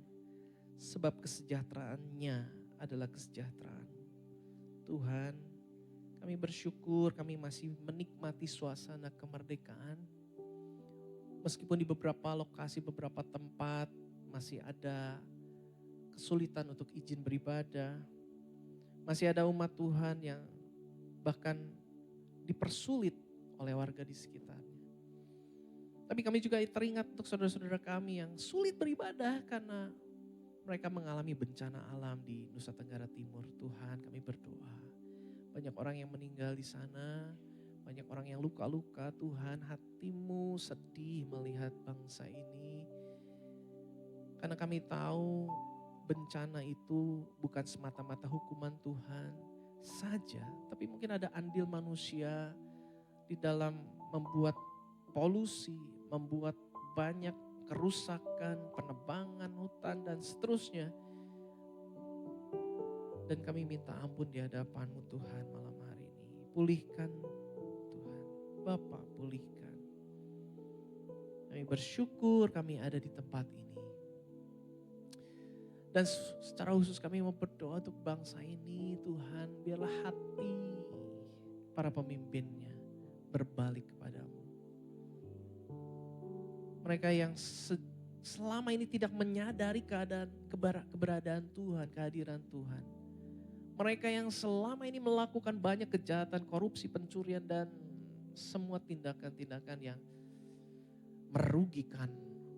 Speaker 5: sebab kesejahteraannya adalah kesejahteraan. Tuhan, kami bersyukur kami masih menikmati suasana kemerdekaan. Meskipun di beberapa lokasi, beberapa tempat masih ada kesulitan untuk izin beribadah. Masih ada umat Tuhan yang bahkan dipersulit oleh warga di sekitarnya. Tapi kami juga teringat untuk saudara-saudara kami yang sulit beribadah karena mereka mengalami bencana alam di Nusa Tenggara Timur. Tuhan, kami berdoa. Banyak orang yang meninggal di sana, banyak orang yang luka-luka. Tuhan, hatimu sedih melihat bangsa ini. Karena kami tahu bencana itu bukan semata-mata hukuman Tuhan saja, tapi mungkin ada andil manusia di dalam membuat polusi, membuat banyak kerusakan, penebangan hutan dan seterusnya. Dan kami minta ampun di hadapan-Mu Tuhan malam hari ini. Pulihkan Tuhan, Bapa pulihkan. Kami bersyukur kami ada di tempat ini. Dan secara khusus kami mau berdoa untuk bangsa ini, Tuhan, biarlah hati para pemimpinnya berbalik kepadamu. Mereka yang selama ini tidak menyadari keberadaan Tuhan, kehadiran Tuhan. Mereka yang selama ini melakukan banyak kejahatan, korupsi, pencurian dan semua tindakan-tindakan yang merugikan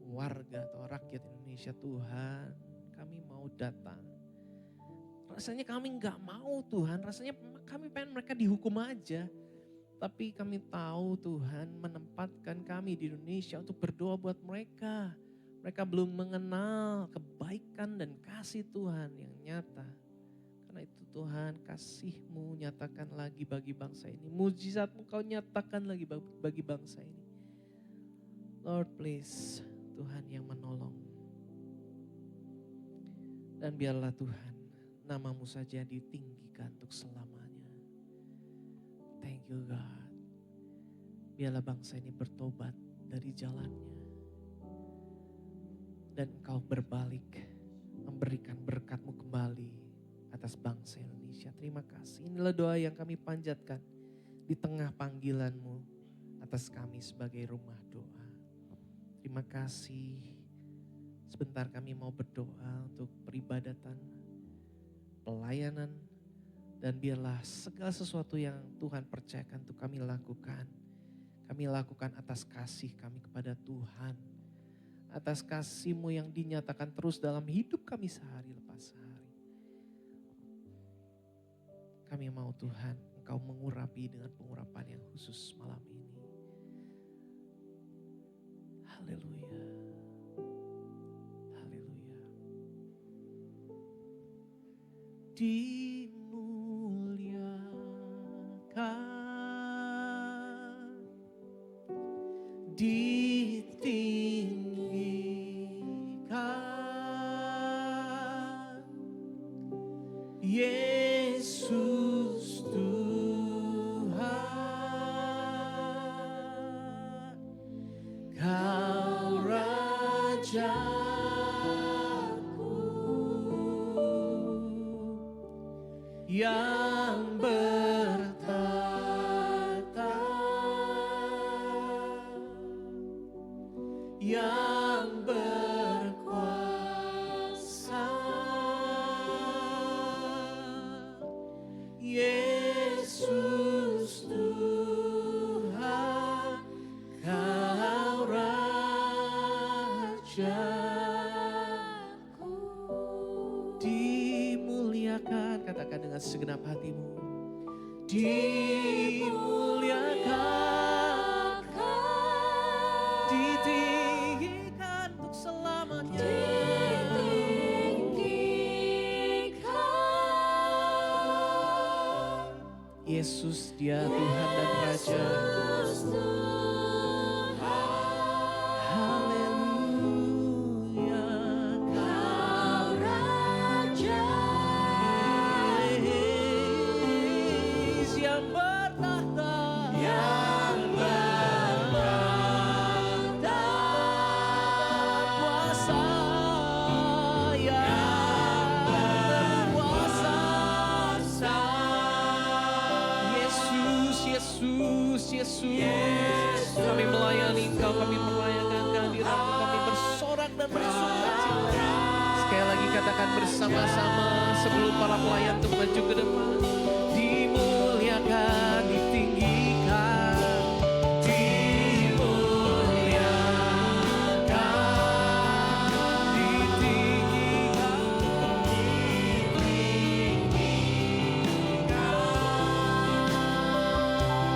Speaker 5: warga atau rakyat Indonesia. Tuhan, kami mau datang. Rasanya kami gak mau Tuhan, rasanya kami pengen mereka dihukum aja. Tapi kami tahu Tuhan menempatkan kami di Indonesia untuk berdoa buat mereka. Mereka belum mengenal kebaikan dan kasih Tuhan yang nyata. Karena itu Tuhan, kasih-Mu nyatakan lagi bagi bangsa ini. Mujizat-Mu Kau nyatakan lagi bagi bangsa ini. Lord please, Tuhan yang menolong. Dan biarlah Tuhan, nama-Mu saja ditinggikan untuk selamanya. Thank you God. Biarlah bangsa ini bertobat dari jalannya. Dan Engkau berbalik, memberikan berkat-Mu kembali atas bangsa Indonesia. Terima kasih. Inilah doa yang kami panjatkan di tengah panggilan-Mu atas kami sebagai rumah doa. Terima kasih. Sebentar kami mau berdoa untuk peribadatan, pelayanan, dan biarlah segala sesuatu yang Tuhan percayakan untuk kami lakukan. Kami lakukan atas kasih kami kepada Tuhan. Atas kasih-Mu yang dinyatakan terus dalam hidup kami sehari lepas sehari. Kami mau Tuhan, Engkau mengurapi dengan pengurapan yang khusus malam ini. Haleluya. Haleluya. Dimuliakan, ditinggikan, Yesus Tuhan, Kau Rajaku yang bertata, yang berkuasa, Yesus Tuhan, Kau Rajaku. Dimuliakan, katakan dengan segenap hatimu. Dimuliakan, ditinggikan untuk selamanya. Yesus dia Tuhan dan Raja. Haleluya, Kau Raja yang bertahta, yang berkuasa, yang berkuasa. Yesus, kami melayani Engkau, kami merayakan kehadiran-Mu, kami bersorak dan bersukacita. Sekali lagi katakan bersama-sama sebelum para pelayan itu maju ke depan. Dimuliakan, ditinggikan, dimuliakan, ditinggikan.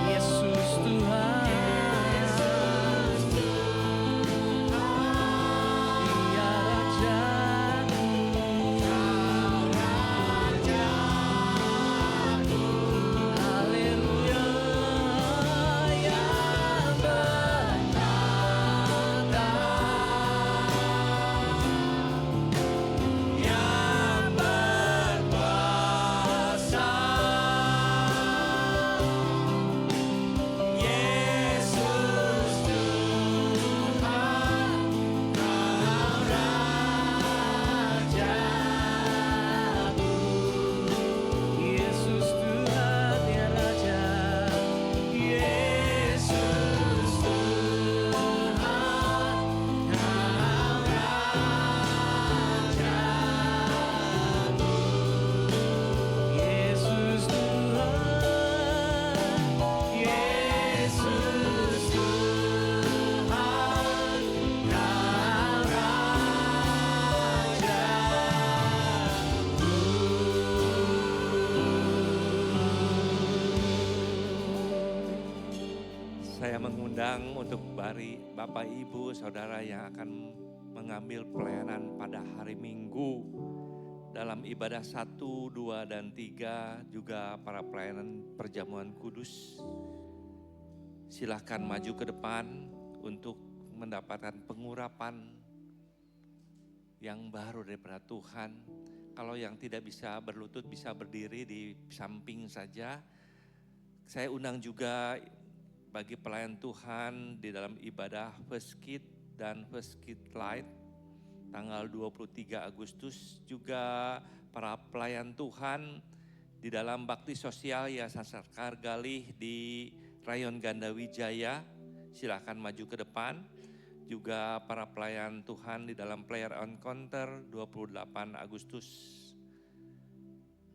Speaker 5: Yesus Tuhan, Dia Raja, haleluya, yang bertahta, yang berkuasa. Yesus Tuhan, Kau Rajaku. Yesus Tuhan, Dia Raja. Yesus Tuhan, Kau Rajaku. Yesus Tuhan, Yesus Tuhan, Kau
Speaker 6: Saya mengundang untuk Bapak Ibu Saudara yang akan mengambil pelayanan pada hari Minggu dalam ibadah 1, 2, dan 3, juga para pelayanan perjamuan kudus. Silahkan maju ke depan untuk mendapatkan pengurapan yang baru daripada Tuhan. Kalau yang tidak bisa berlutut bisa berdiri di samping saja. Saya undang juga bagi pelayan Tuhan di dalam ibadah First Kid dan First Kid Light tanggal 23 Agustus, juga para pelayan Tuhan di dalam bakti sosial Yayasan Sekar Galih di Rayon Gandawijaya, silakan maju ke depan. Juga para pelayan Tuhan di dalam Prayer Encounter 28 Agustus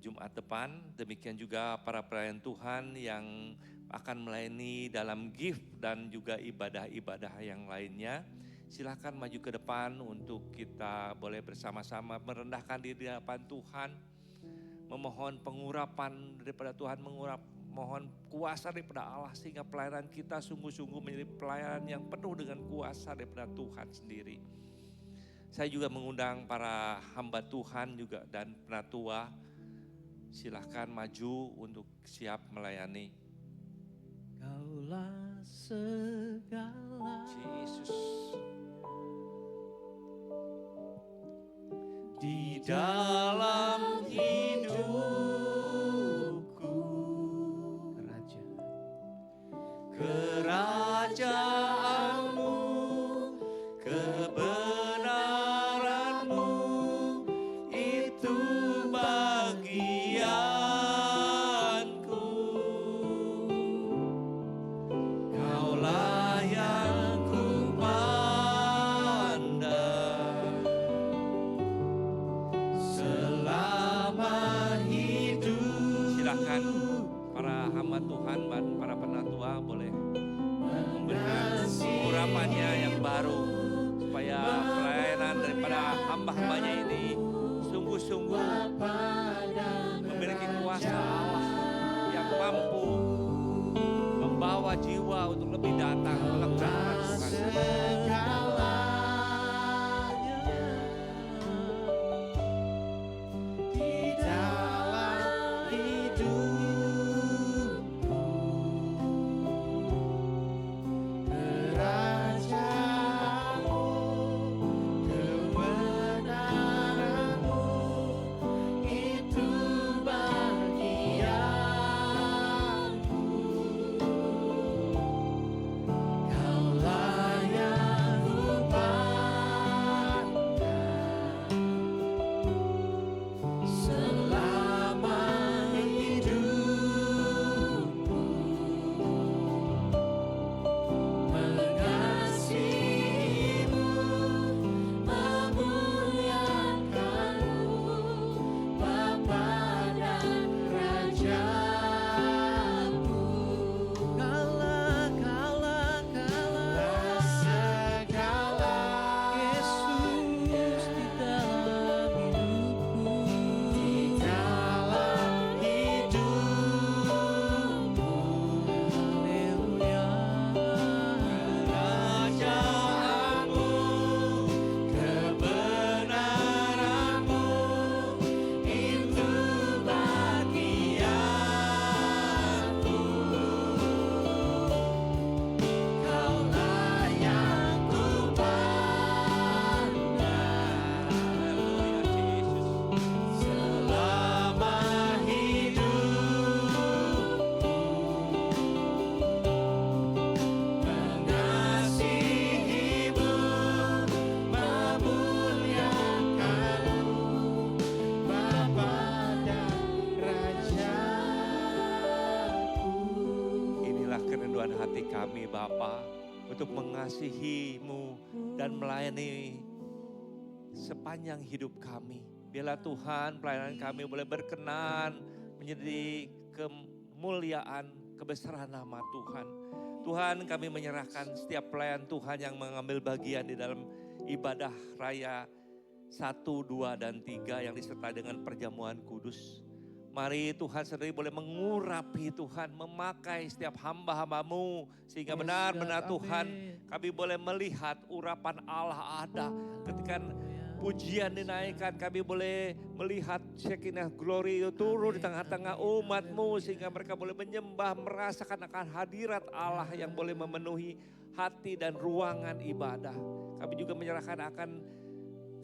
Speaker 6: Jumat depan. Demikian juga para pelayan Tuhan yang akan melayani dalam gift dan juga ibadah-ibadah yang lainnya. Silakan maju ke depan untuk kita boleh bersama-sama merendahkan diri di hadapan Tuhan, memohon pengurapan daripada Tuhan, mohon kuasa daripada Allah sehingga pelayanan kita sungguh-sungguh menjadi pelayanan yang penuh dengan kuasa daripada Tuhan sendiri. Saya juga mengundang para hamba Tuhan juga dan penatua, silahkan maju untuk siap melayani.
Speaker 5: Kaulah segala
Speaker 6: Yesus.
Speaker 5: di dalam hidupku, Raja, kerajaanmu, kebenaranmu, itu bagianku. Kaulah yang ku pandang selama hidup.
Speaker 6: Silakan para hamba Tuhan dan para penatua boleh memberikan urapannya yang baru supaya pelayanan daripada hamba-hambanya ini sungguh-sungguh memiliki kuasa Allah yang mampu membawa jiwa untuk lebih datang melakukan Tuhan.
Speaker 5: Di dalam hidupku,
Speaker 6: kami Bapa untuk mengasihi-Mu dan melayani sepanjang hidup kami. Biarlah Tuhan pelayanan kami boleh berkenan menjadi kemuliaan, kebesaran nama Tuhan. Tuhan, kami menyerahkan setiap pelayan Tuhan yang mengambil bagian di dalam ibadah raya 1, 2, dan 3 yang disertai dengan perjamuan kudus. Mari Tuhan sendiri boleh mengurapi Tuhan, memakai setiap hamba-hamba-Mu. Sehingga benar-benar Tuhan kami boleh melihat urapan Allah ada. Ketika pujian dinaikkan, kami boleh melihat Shekinah glory itu turun di tengah-tengah umat-Mu. Sehingga mereka boleh menyembah, merasakan akan hadirat Allah yang boleh memenuhi hati dan ruangan ibadah. Kami juga menyerahkan akan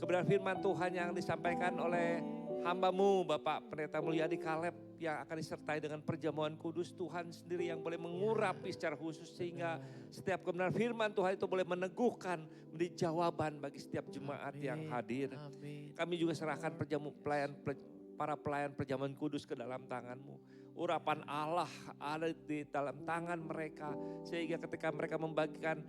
Speaker 6: kebenaran firman Tuhan yang disampaikan oleh hamba-Mu Bapak Pendeta Mulyadi Kaleb yang akan disertai dengan perjamuan kudus. Tuhan sendiri yang boleh mengurapi secara khusus sehingga setiap kebenaran firman Tuhan itu boleh meneguhkan menjadi jawaban bagi setiap jemaat yang hadir. Kami juga serahkan para pelayan perjamuan kudus ke dalam tangan-Mu. Urapan Allah ada di dalam tangan mereka sehingga ketika mereka membagikan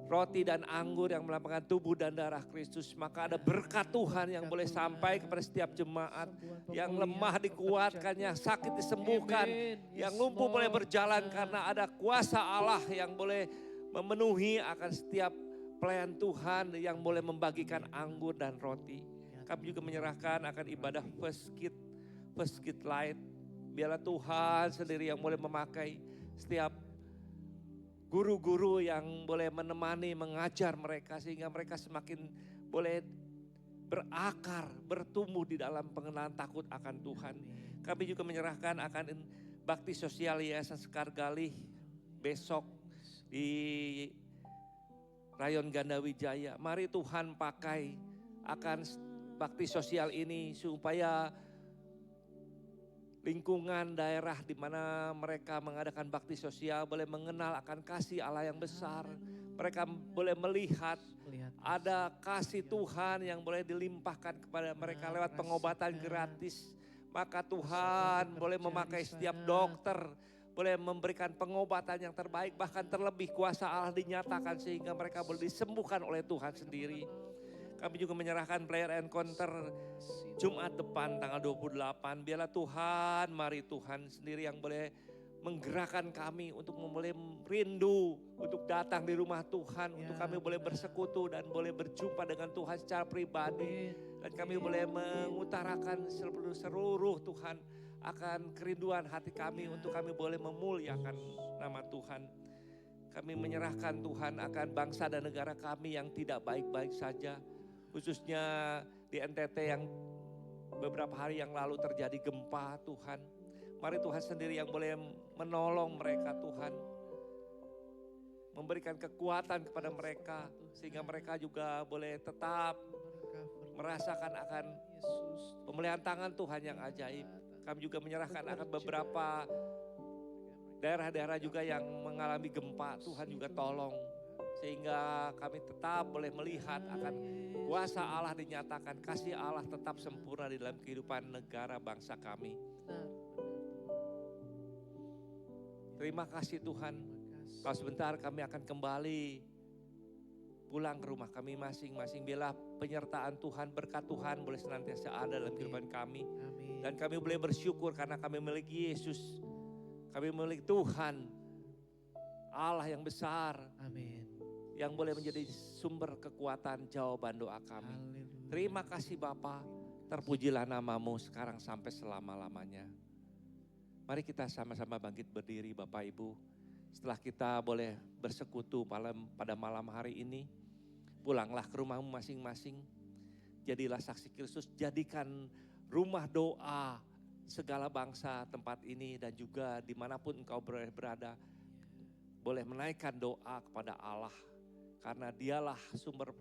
Speaker 6: roti dan anggur yang melambangkan tubuh dan darah Kristus, maka ada berkat Tuhan yang boleh sampai kepada setiap jemaat. Yang lemah dikuatkan, yang sakit disembuhkan, yang lumpuh boleh berjalan karena ada kuasa Allah yang boleh memenuhi akan setiap pelayan Tuhan yang boleh membagikan anggur dan roti. Kami juga menyerahkan akan ibadah First Kid Light. Biarlah Tuhan sendiri yang boleh memakai setiap guru-guru yang boleh menemani, mengajar mereka sehingga mereka semakin boleh berakar, bertumbuh di dalam pengenalan takut akan Tuhan. Kami juga menyerahkan akan bakti sosial Yayasan Sekar Galih besok di Rayon Gandawijaya. Mari Tuhan pakai akan bakti sosial ini supaya lingkungan daerah di mana mereka mengadakan bakti sosial boleh mengenal akan kasih Allah yang besar. Mereka boleh melihat ada kasih Tuhan yang boleh dilimpahkan kepada mereka lewat pengobatan gratis. Maka Tuhan boleh memakai setiap dokter, boleh memberikan pengobatan yang terbaik, bahkan terlebih kuasa Allah dinyatakan sehingga mereka boleh disembuhkan oleh Tuhan sendiri. Kami juga menyerahkan prayer encounter Jumat depan tanggal 28. Biarlah Tuhan, mari Tuhan sendiri yang boleh menggerakkan kami untuk memulai rindu untuk datang di rumah Tuhan. Untuk kami boleh bersekutu dan boleh berjumpa dengan Tuhan secara pribadi. Dan kami boleh mengutarakan seluruh Tuhan akan kerinduan hati kami untuk kami boleh memuliakan nama Tuhan. Kami menyerahkan Tuhan akan bangsa dan negara kami yang tidak baik-baik saja. Khususnya di NTT yang beberapa hari yang lalu terjadi gempa Tuhan. Mari Tuhan sendiri yang boleh menolong mereka Tuhan. Memberikan kekuatan kepada mereka sehingga mereka juga boleh tetap merasakan akan pemulihan tangan Tuhan yang ajaib. Kami juga menyerahkan akan beberapa daerah-daerah juga yang mengalami gempa. Tuhan juga tolong. Sehingga kami tetap boleh melihat akan kuasa Allah dinyatakan. Kasih Allah tetap sempurna di dalam kehidupan negara bangsa kami. Terima kasih Tuhan. Kalau sebentar kami akan kembali pulang ke rumah kami masing-masing. Biarlah penyertaan Tuhan, berkat Tuhan boleh senantiasa ada dalam kehidupan kami. Dan kami boleh bersyukur karena kami memiliki Yesus. Kami memiliki Tuhan, Allah yang besar.
Speaker 5: Amin.
Speaker 6: Yang boleh menjadi sumber kekuatan jawaban doa kami. Terima kasih Bapa, terpujilah namamu sekarang sampai selama-lamanya. Mari kita sama-sama bangkit berdiri Bapak Ibu. Setelah kita boleh bersekutu pada malam hari ini, pulanglah ke rumahmu masing-masing. Jadilah saksi Kristus, jadikan rumah doa segala bangsa tempat ini dan juga dimanapun engkau berada. Boleh menaikkan doa kepada Allah. Karena dialah sumber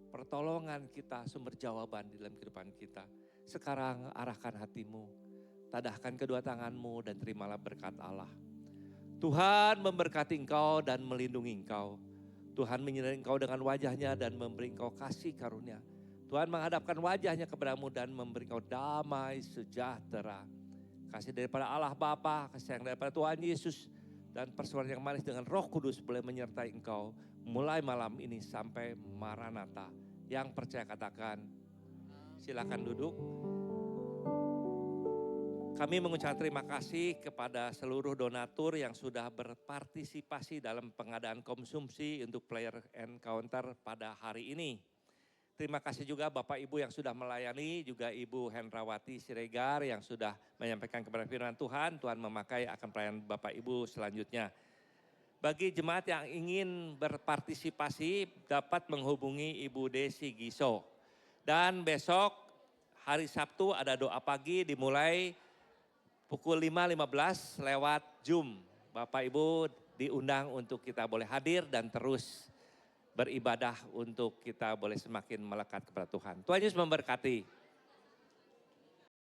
Speaker 6: pertolongan kita, sumber jawaban di dalam kehidupan kita. Sekarang arahkan hatimu, tadahkan kedua tanganmu dan terimalah berkat Allah. Tuhan memberkati engkau dan melindungi engkau. Tuhan menyertai engkau dengan wajahnya dan memberi engkau kasih karunia. Tuhan menghadapkan wajahnya kepadamu dan memberi engkau damai sejahtera. Kasih daripada Allah Bapa, kasih sayang daripada Tuhan Yesus, dan persuara yang manis dengan Roh Kudus boleh menyertai engkau mulai malam ini sampai Maranatha. Yang percaya katakan, silakan duduk. Kami mengucapkan terima kasih kepada seluruh donatur yang sudah berpartisipasi dalam pengadaan konsumsi untuk player encounter pada hari ini. Terima kasih juga Bapak Ibu yang sudah melayani, juga Ibu Hendrawati Siregar yang sudah menyampaikan kepada firman Tuhan. Tuhan memakai akan pelayanan Bapak Ibu selanjutnya. Bagi jemaat yang ingin berpartisipasi dapat menghubungi Ibu Desi Giso. Dan besok hari Sabtu ada doa pagi dimulai pukul 5.15 lewat Zoom. Bapak Ibu diundang untuk kita boleh hadir dan terus beribadah untuk kita boleh semakin melekat kepada Tuhan. Tuhan Yesus memberkati.